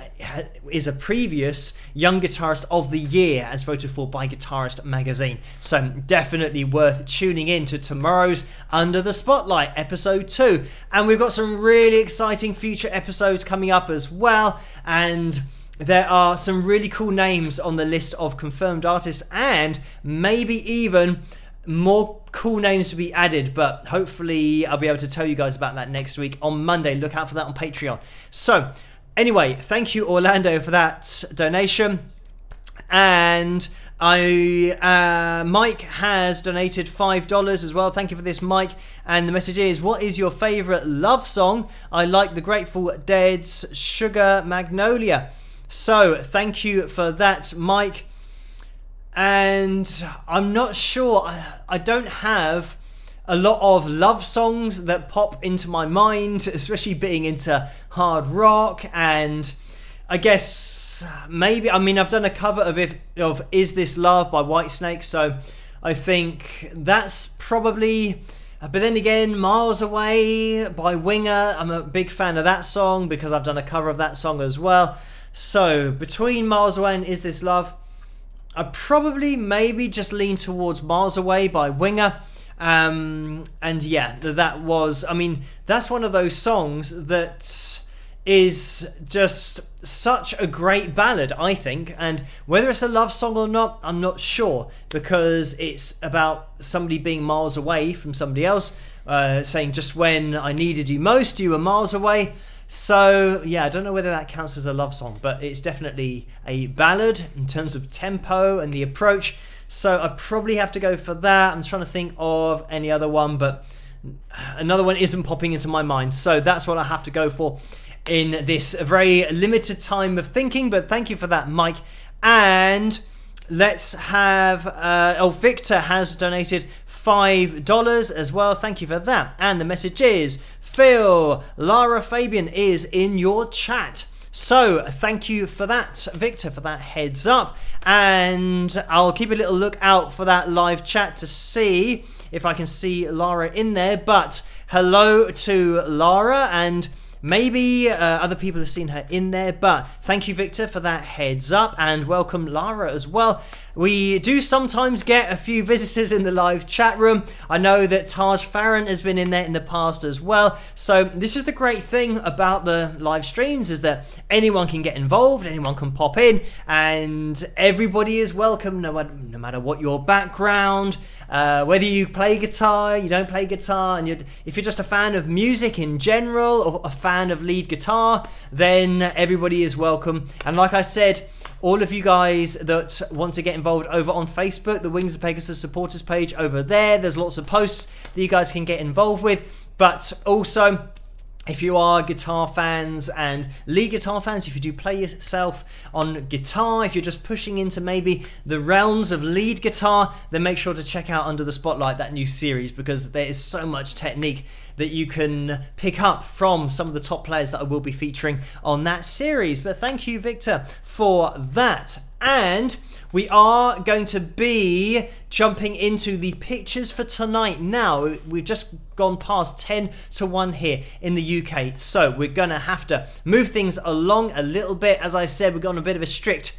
is a previous Young Guitarist of the Year as voted for by Guitarist magazine. So definitely worth tuning in to tomorrow's Under the Spotlight episode 2. And we've got some really exciting future episodes coming up as well. And there are some really cool names on the list of confirmed artists, and maybe even more cool names to be added, but hopefully I'll be able to tell you guys about that next week on Monday. Look out for that on Patreon. So anyway, thank you, Orlando, for that donation. And Mike has donated $5 as well. Thank you for this, Mike. And the message is, what is your favorite love song? I like the Grateful Dead's Sugar Magnolia. So thank you for that, Mike. And I'm not sure, I don't have a lot of love songs that pop into my mind, especially being into hard rock. And I guess maybe, I mean, I've done a cover of Is This Love by Whitesnake, so I think that's probably, but then again, Miles Away by Winger, I'm a big fan of that song because I've done a cover of that song as well. So between Miles Away and Is This Love, I probably maybe just lean towards Miles Away by Winger. And yeah, that was, I mean, that's one of those songs that is just such a great ballad, I think. And whether it's a love song or not, I'm not sure, because it's about somebody being miles away from somebody else, saying just when I needed you most, you were miles away. So yeah, I don't know whether that counts as a love song, but it's definitely a ballad in terms of tempo and the approach. So I probably have to go for that. I'm trying to think of any other one, but another one isn't popping into my mind. So that's what I have to go for in this very limited time of thinking. But thank you for that, Mike. And let's have, Victor has donated $5 as well. Thank you for that. And the message is, Phil, Lara Fabian is in your chat. So thank you for that, Victor, for that heads up. And I'll keep a little look out for that live chat to see if I can see Lara in there. But hello to Lara, and maybe other people have seen her in there, but thank you, Victor, for that heads up, and welcome Lara as well. We do sometimes get a few visitors in the live chat room. I know that Taj Farron has been in there in the past as well. So this is the great thing about the live streams, is that anyone can get involved, anyone can pop in, and everybody is welcome, no matter what your background. Whether you play guitar, you don't play guitar, and if you're just a fan of music in general or a fan of lead guitar, then everybody is welcome. And like I said, all of you guys that want to get involved over on Facebook, the Wings of Pegasus supporters page over there's lots of posts that you guys can get involved with. But also, if you are guitar fans and lead guitar fans, if you do play yourself on guitar, if you're just pushing into maybe the realms of lead guitar, then make sure to check out Under the Spotlight, that new series, because there is so much technique that you can pick up from some of the top players that I will be featuring on that series. But thank you, Victor, for that. And we are going to be jumping into the pictures for tonight now. We've just gone past 10 to 1 here in the UK, so we're going to have to move things along a little bit. As I said, we've got on a bit of a strict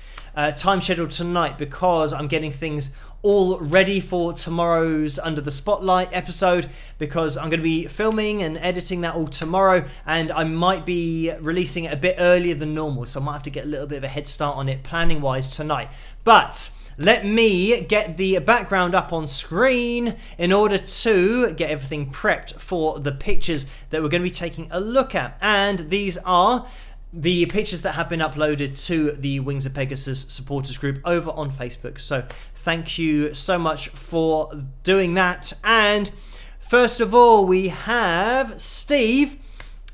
time schedule tonight because I'm getting things all ready for tomorrow's Under the Spotlight episode, because I'm going to be filming and editing that all tomorrow, and I might be releasing it a bit earlier than normal, so I might have to get a little bit of a head start on it planning wise tonight. But let me get the background up on screen in order to get everything prepped for the pictures that we're going to be taking a look at. And these are the pictures that have been uploaded to the Wings of Pegasus supporters group over on Facebook. So thank you so much for doing that. And first of all, we have Steve.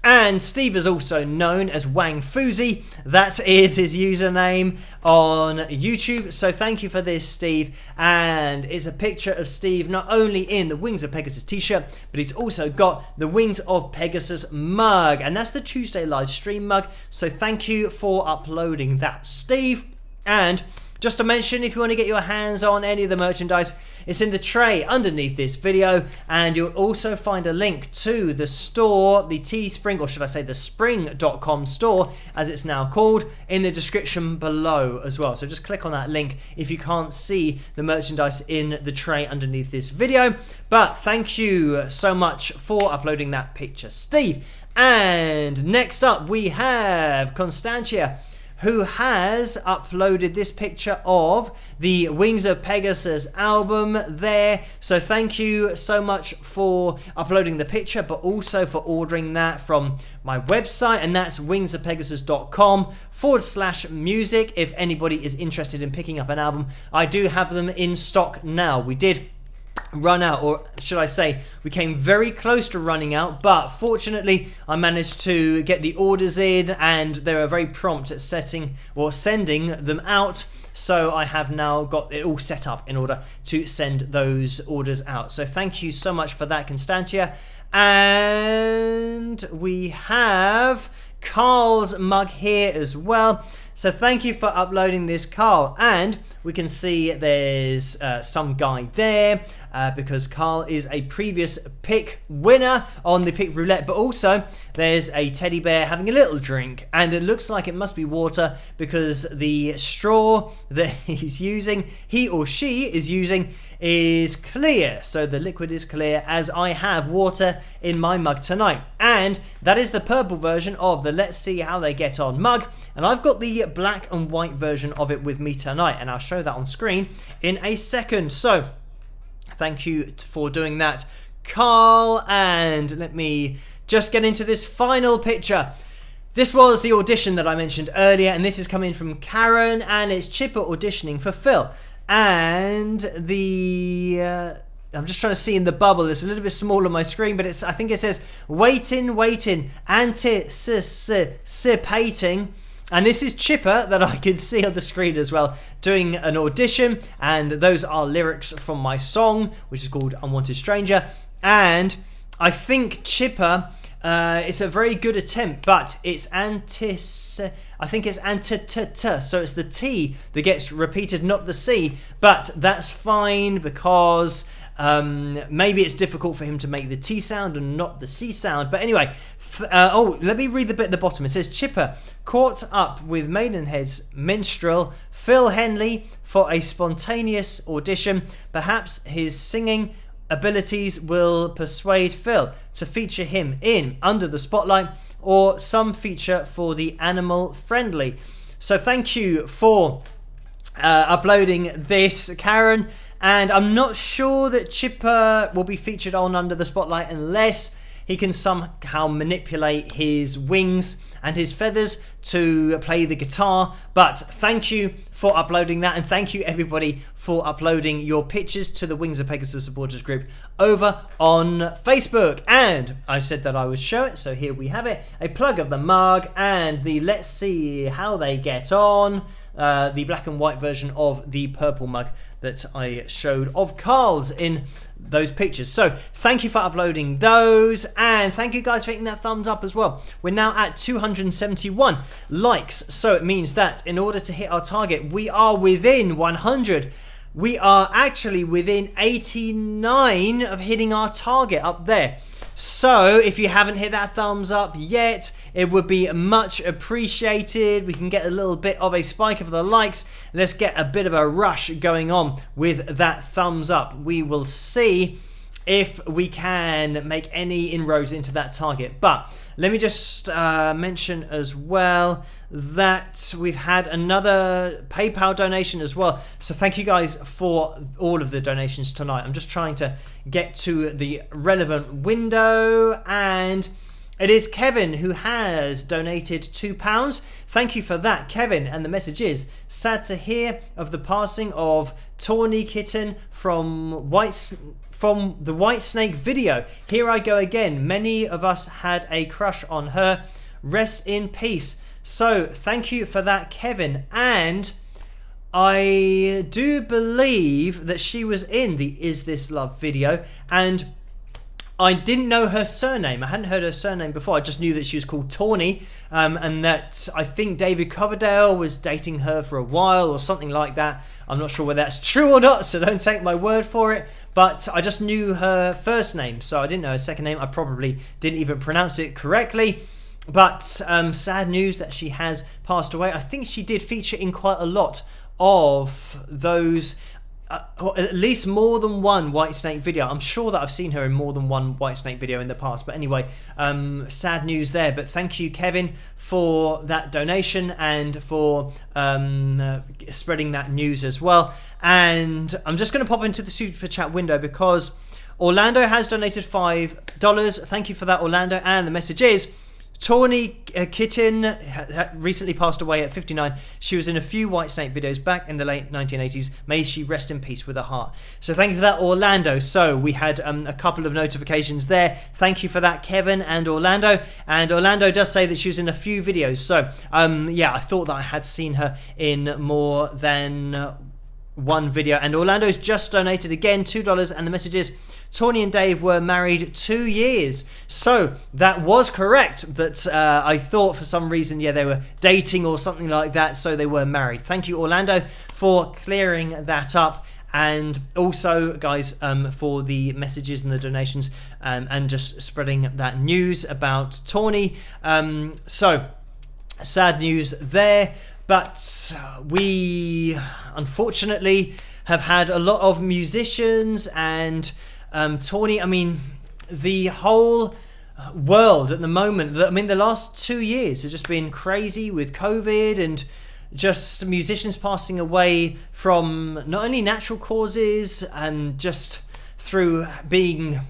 And Steve is also known as Wang Fuzi. That is his username on YouTube. So thank you for this, Steve. And it's a picture of Steve not only in the Wings of Pegasus t-shirt, but he's also got the Wings of Pegasus mug. And that's the Tuesday live stream mug. So thank you for uploading that, Steve. And just to mention, if you want to get your hands on any of the merchandise, it's in the tray underneath this video, and you'll also find a link to the store, the Teespring, or should I say the spring.com store, as it's now called, in the description below as well. So just click on that link if you can't see the merchandise in the tray underneath this video. But thank you so much for uploading that picture, Steve. And next up, we have Constantia, who has uploaded this picture of the Wings of Pegasus album there. So thank you so much for uploading the picture, but also for ordering that from my website, and that's wingsofpegasus.com/music. If anybody is interested in picking up an album, I do have them in stock now. We did run out, or should I say we came very close to running out, but fortunately I managed to get the orders in, and they were very prompt at sending them out. So I have now got it all set up in order to send those orders out. So thank you so much for that, Constantia. And we have Carl's mug here as well. So thank you for uploading this, Carl. And we can see there's some guy there because Carl is a previous pick winner on the pick roulette. But also there's a teddy bear having a little drink, and it looks like it must be water because the straw that he or she is using is clear. So the liquid is clear, as I have water in my mug tonight. And that is the purple version of the Let's See How They Get On mug. And I've got the black and white version of it with me tonight, and I'll show that on screen in a second. So thank you for doing that, Carl. And let me just get into this final picture. This was the audition that I mentioned earlier, and this is coming from Karen, and it's Chipper auditioning for Phil. And the I'm just trying to see in the bubble. It's a little bit small on my screen, but I think it says waiting, anticipating. And this is Chipper that I can see on the screen as well, doing an audition. And those are lyrics from my song, which is called Unwanted Stranger. And I think Chipper, it's a very good attempt, but it's I think it's antitata, so it's the T that gets repeated, not the C. But that's fine because maybe it's difficult for him to make the T sound and not the C sound. But anyway, let me read the bit at the bottom. It says, Chipper caught up with Maidenhead's minstrel Phil Henley for a spontaneous audition. Perhaps his singing abilities will persuade Phil to feature him in Under the Spotlight, or some feature for the Animal Friendly. So thank you for uploading this, Karen. And I'm not sure that Chipper will be featured on Under the Spotlight unless he can somehow manipulate his wings and his feathers to play the guitar. But thank you for uploading that, and thank you everybody for uploading your pictures to the Wings of Pegasus supporters group over on Facebook. And I said that I would show it, so here we have it, a plug of the mug and the Let's See How They Get On, the black and white version of the purple mug that I showed of Carl's in those pictures. So thank you for uploading those, and thank you guys for hitting that thumbs up as well. We're now at 271 likes, so it means that in order to hit our target, we are within 100. We are actually within 89 of hitting our target up there. So if you haven't hit that thumbs up yet, it would be much appreciated. We can get a little bit of a spike of the likes. Let's get a bit of a rush going on with that thumbs up. We will see if we can make any inroads into that target. But let me just mention as well that we've had another PayPal donation as well. So thank you guys for all of the donations tonight. I'm just trying to get to the relevant window, and it is Kevin who has donated £2. Thank you for that, Kevin. And the message is, sad to hear of the passing of Tawny Kitten from the White Snake video. Here I go again. Many of us had a crush on her. Rest in peace. So thank you for that, Kevin. And I do believe that she was in the Is This Love video, and I didn't know her surname. I hadn't heard her surname before. I just knew that she was called Tawny, and that I think David Coverdale was dating her for a while or something like that. I'm not sure whether that's true or not, so don't take my word for it. But I just knew her first name, so I didn't know her second name. I probably didn't even pronounce it correctly. But sad news that she has passed away. I think she did feature in quite a lot of those, or at least more than one Whitesnake video. I'm sure that I've seen her in more than one Whitesnake video in the past. But anyway, sad news there. But thank you, Kevin, for that donation and for spreading that news as well. And I'm just going to pop into the super chat window because Orlando has donated $5. Thank you for that, Orlando. And the message is, Tawny Kitten recently passed away at 59. She was in a few Whitesnake videos back in the late 1980s. May she rest in peace with her heart. So thank you for that, Orlando. So we had a couple of notifications there. Thank you for that, Kevin and Orlando. And Orlando does say that she was in a few videos. So yeah, I thought that I had seen her in more than one video. And Orlando's just donated again $2, and the message is, Tawny and Dave were married 2 years. So that was correct. That I thought for some reason, yeah, they were dating or something like that. So they were married. Thank you, Orlando, for clearing that up. And also, guys, for the messages and the donations, and just spreading that news about Tawny. So sad news there. But we unfortunately have had a lot of musicians and Tawny, I mean, the whole world at the moment, I mean, the last 2 years have just been crazy with COVID and just musicians passing away from not only natural causes and just through being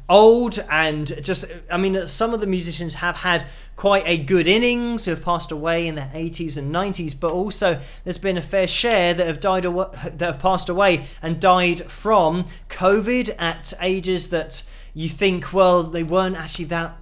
old, and just, I mean, some of the musicians have had quite a good innings, who have passed away in their 80s and 90s, but also there's been a fair share that have passed away and died from COVID at ages that you think, well, they weren't actually that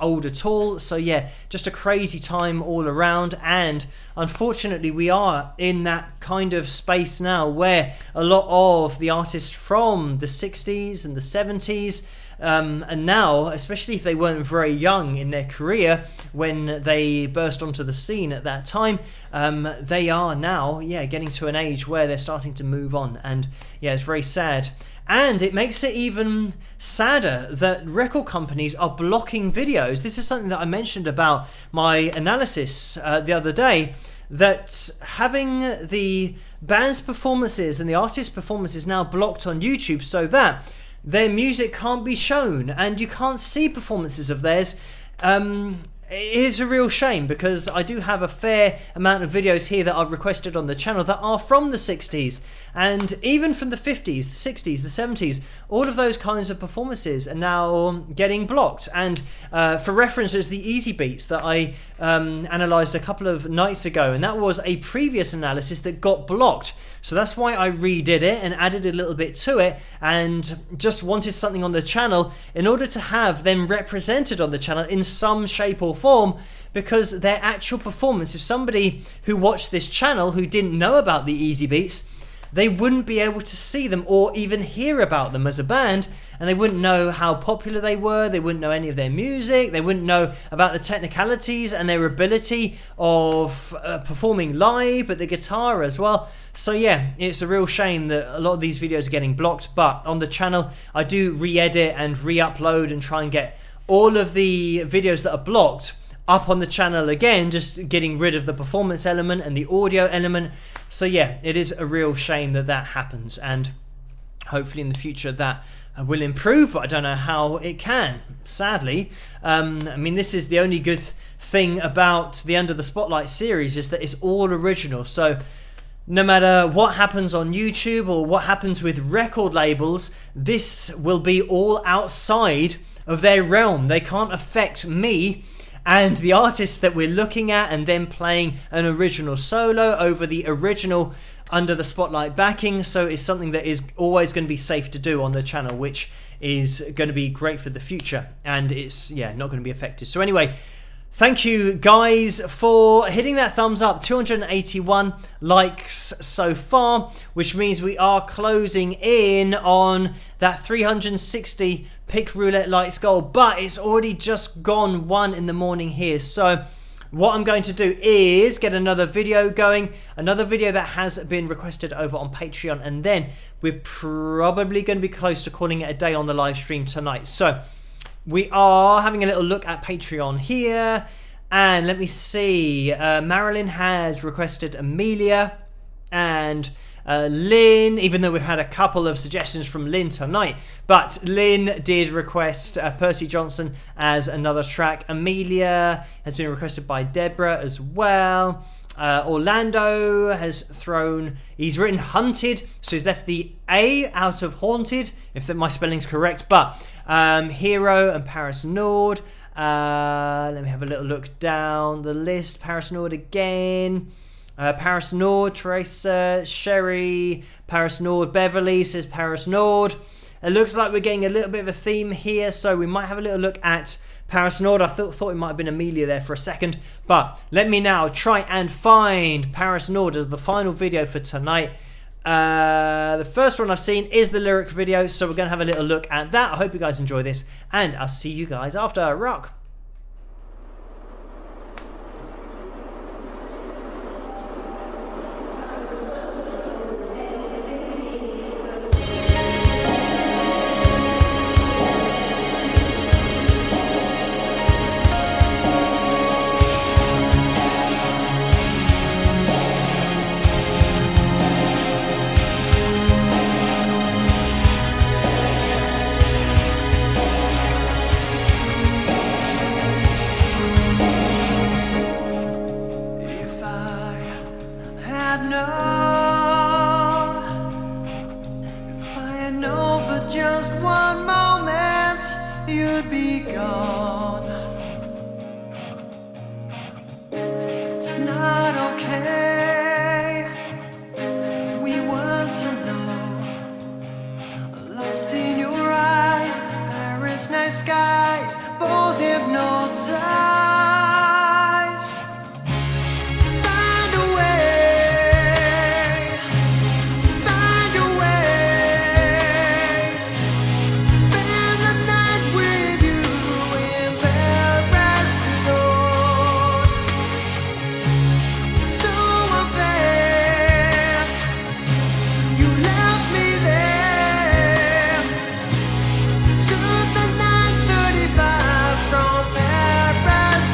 old at all. So yeah, just a crazy time all around. And unfortunately, we are in that kind of space now where a lot of the artists from the 60s and the 70s, and now, especially if they weren't very young in their career when they burst onto the scene at that time, they are now, yeah, getting to an age where they're starting to move on. And yeah, it's very sad. And it makes it even sadder that record companies are blocking videos. This is something that I mentioned about my analysis the other day, that having the band's performances and the artist's performances now blocked on YouTube so that their music can't be shown and you can't see performances of theirs it is a real shame because I do have a fair amount of videos here that I've requested on the channel that are from the 60s and even from the 50s, the 60s, the 70s. All of those kinds of performances are now getting blocked. And for reference, there's the Easy Beats that I analysed a couple of nights ago, and that was a previous analysis that got blocked. So that's why I redid it and added a little bit to it and just wanted something on the channel in order to have them represented on the channel in some shape or form, because their actual performance, if somebody who watched this channel who didn't know about the Easy Beats, they wouldn't be able to see them or even hear about them as a band, and they wouldn't know how popular they were, they wouldn't know any of their music, they wouldn't know about the technicalities and their ability of performing live at the guitar as well. So yeah, it's a real shame that a lot of these videos are getting blocked, but on the channel I do re-edit and re-upload and try and get all of the videos that are blocked up on the channel again, just getting rid of the performance element and the audio element. So yeah, it is a real shame that that happens, and hopefully in the future that will improve, but I don't know how it can, sadly. I mean, this is the only good thing about the Under the Spotlight series, is that it's all original. So no matter what happens on YouTube or what happens with record labels, this will be all outside of their realm. They can't affect me and the artists that we're looking at and then playing an original solo over the original Under the Spotlight backing. So it's something that is always going to be safe to do on the channel, which is going to be great for the future, and it's not going to be affected. So anyway, thank you guys for hitting that thumbs up. 281 likes so far, which means we are closing in on that 360 pick roulette likes goal, but it's already just gone 1 in the morning here. So what I'm going to do is get another video going, another video that has been requested over on Patreon, and then we're probably going to be close to calling it a day on the live stream tonight. So we are having a little look at Patreon here, and let me see. Marilyn has requested Amelia, and Lynn, even though we've had a couple of suggestions from Lynn tonight, but Lynn did request Percy Johnson as another track. Amelia has been requested by Deborah as well. Orlando has he's written Hunted, so he's left the A out of Haunted, if my spelling's correct. But Hero and Paris Nord. Let me have a little look down the list. Paris Nord again. Paris Nord, Teresa, Sherry, Paris Nord, Beverly says Paris Nord. It looks like we're getting a little bit of a theme here, so we might have a little look at Paris Nord. I thought it might have been Amelia there for a second, but let me now try and find Paris Nord as the final video for tonight. The first one I've seen is the lyric video, so we're going to have a little look at that. I hope you guys enjoy this, and I'll see you guys after. Rock! From Paris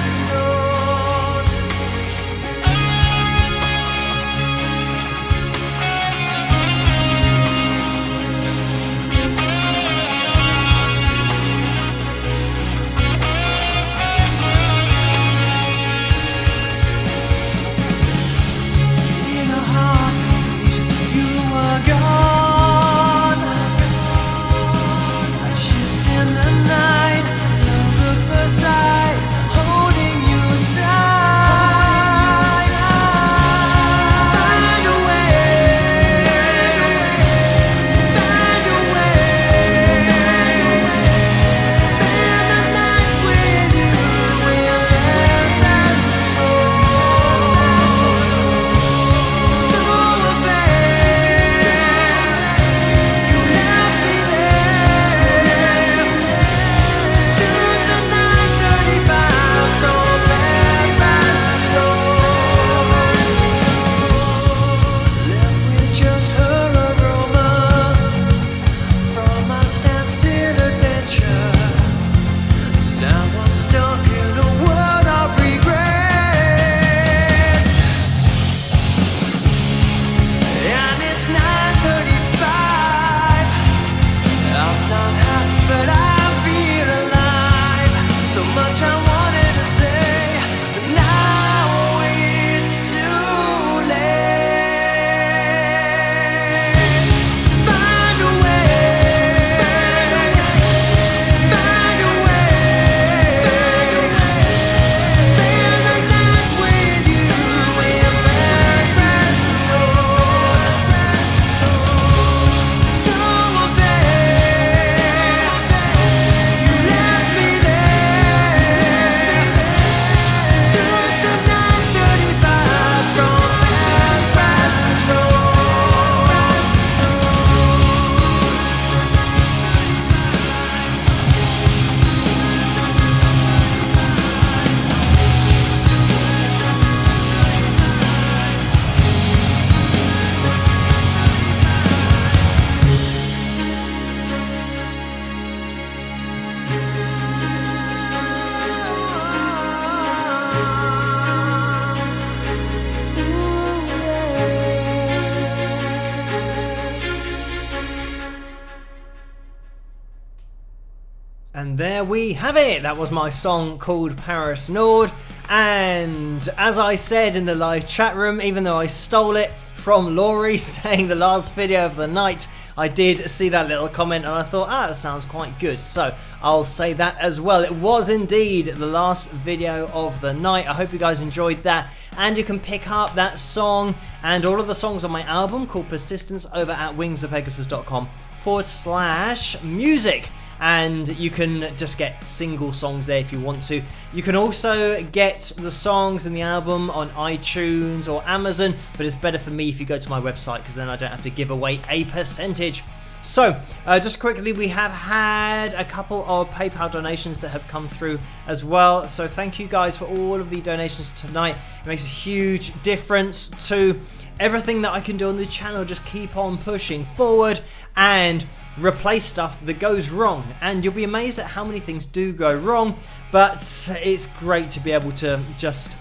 there we have it. That was my song called Paris Nord. And as I said in the live chat room, even though I stole it from Laurie saying the last video of the night, I did see that little comment and I thought, that sounds quite good. So I'll say that as well. It was indeed the last video of the night. I hope you guys enjoyed that. And you can pick up that song and all of the songs on my album called Persistence over at wingsofpegasus.com/music. And you can just get single songs there if you want to. You can also get the songs in the album on iTunes or Amazon, but it's better for me if you go to my website because then I don't have to give away a percentage. So, just quickly, we have had a couple of PayPal donations that have come through as well. So thank you guys for all of the donations tonight. It makes a huge difference to everything that I can do on the channel. Just keep on pushing forward and replace stuff that goes wrong, and you'll be amazed at how many things do go wrong, but it's great to be able to just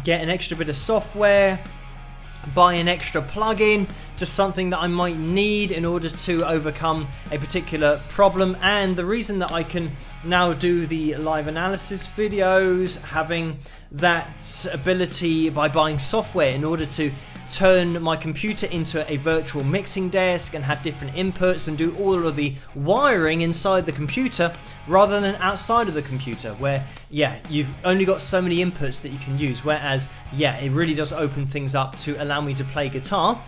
get an extra bit of software, buy an extra plugin, just something that I might need in order to overcome a particular problem. And the reason that I can now do the live analysis videos, having that ability by buying software in order to turn my computer into a virtual mixing desk and have different inputs and do all of the wiring inside the computer rather than outside of the computer, where you've only got so many inputs that you can use, whereas it really does open things up to allow me to play guitar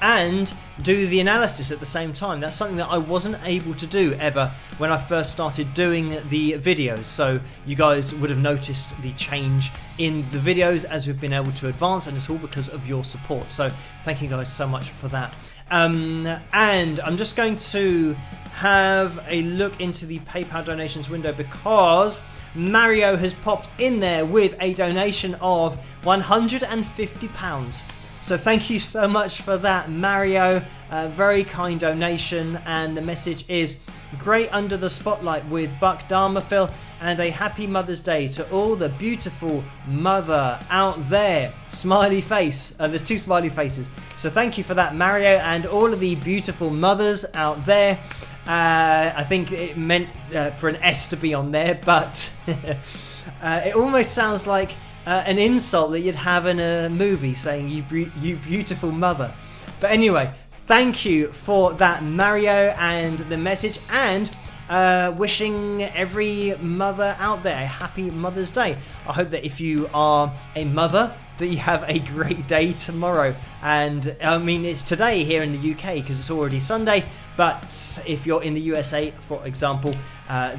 and do the analysis at the same time. That's something that I wasn't able to do ever when I first started doing the videos. So you guys would have noticed the change in the videos as we've been able to advance, and it's all because of your support. So thank you guys so much for that. And I'm just going to have a look into the PayPal donations window because Mario has popped in there with a donation of £150. So thank you so much for that, Mario. Very kind donation, and the message is great under the spotlight with Buck Dharmaphil, and a happy Mother's Day to all the beautiful mother out there. Smiley face. There's two smiley faces. So thank you for that, Mario, and all of the beautiful mothers out there. I think it meant for an S to be on there, but it almost sounds like an insult that you'd have in a movie, saying you beautiful mother. But anyway, thank you for that, Mario, and the message, and wishing every mother out there a happy Mother's Day. I hope that if you are a mother, that you have a great day tomorrow. And I mean, it's today here in the UK because it's already Sunday, but if you're in the USA, for example,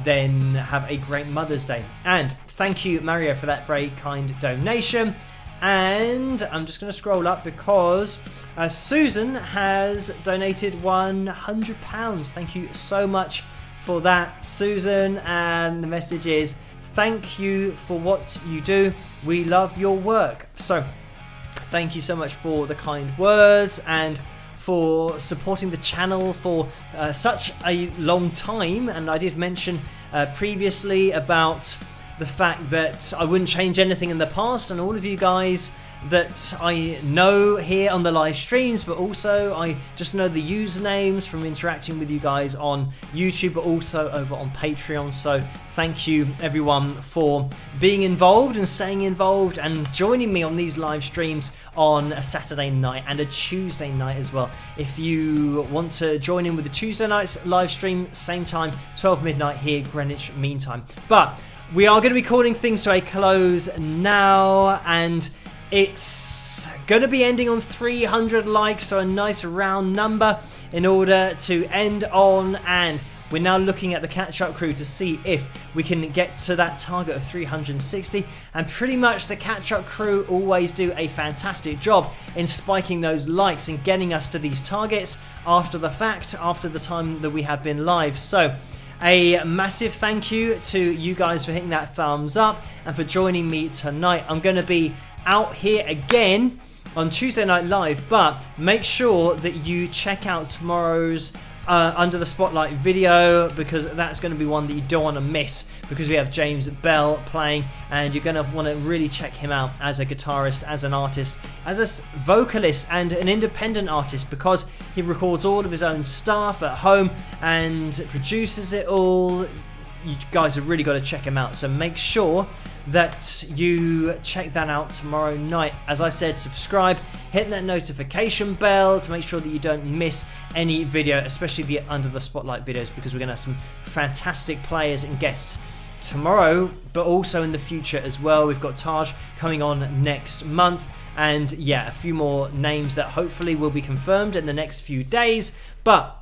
then have a great Mother's Day. And thank you, Mario, for that very kind donation. And I'm just going to scroll up because Susan has donated £100. Thank you so much for that, Susan. And the message is, thank you for what you do. We love your work. So thank you so much for the kind words and for supporting the channel for such a long time. And I did mention previously about the fact that I wouldn't change anything in the past, and all of you guys that I know here on the live streams, but also I just know the usernames from interacting with you guys on YouTube, but also over on Patreon. So thank you everyone for being involved and staying involved and joining me on these live streams on a Saturday night and a Tuesday night as well. If you want to join in with the Tuesday night's live stream, same time, 12 midnight here, Greenwich Mean Time. But we are going to be calling things to a close now, and it's going to be ending on 300 likes, so a nice round number in order to end on. And we're now looking at the catch-up crew to see if we can get to that target of 360. And pretty much the catch-up crew always do a fantastic job in spiking those likes and getting us to these targets after the fact, after the time that we have been live. So a massive thank you to you guys for hitting that thumbs up and for joining me tonight. I'm going to be out here again on Tuesday Night Live, but make sure that you check out tomorrow's Under the Spotlight video, because that's going to be one that you don't want to miss, because we have James Bell playing, and you're going to want to really check him out as a guitarist, as an artist, as a vocalist and an independent artist, because he records all of his own stuff at home and produces it all. you guys have really got to check him out. So make sure that you check that out tomorrow night. As I said, subscribe, hit that notification bell to make sure that you don't miss any video, especially the Under the Spotlight videos, because we're going to have some fantastic players and guests tomorrow, but also in the future as well. We've got Taj coming on next month, and yeah, a few more names that hopefully will be confirmed in the next few days. But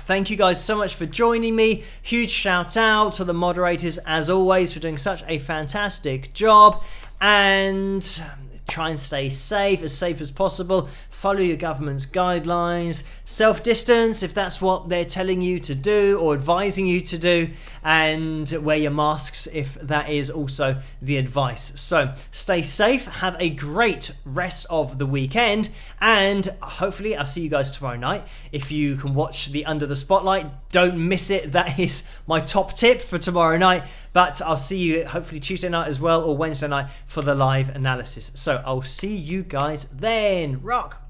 thank you guys so much for joining me. Huge shout out to the moderators as always for doing such a fantastic job, and try and stay safe as possible. Follow your government's guidelines, self-distance if that's what they're telling you to do or advising you to do, and wear your masks if that is also the advice. So stay safe, have a great rest of the weekend, and hopefully I'll see you guys tomorrow night. If you can watch the Under the Spotlight, don't miss it. That is my top tip for tomorrow night. But I'll see you hopefully Tuesday night as well, or Wednesday night for the live analysis. So I'll see you guys then. Rock!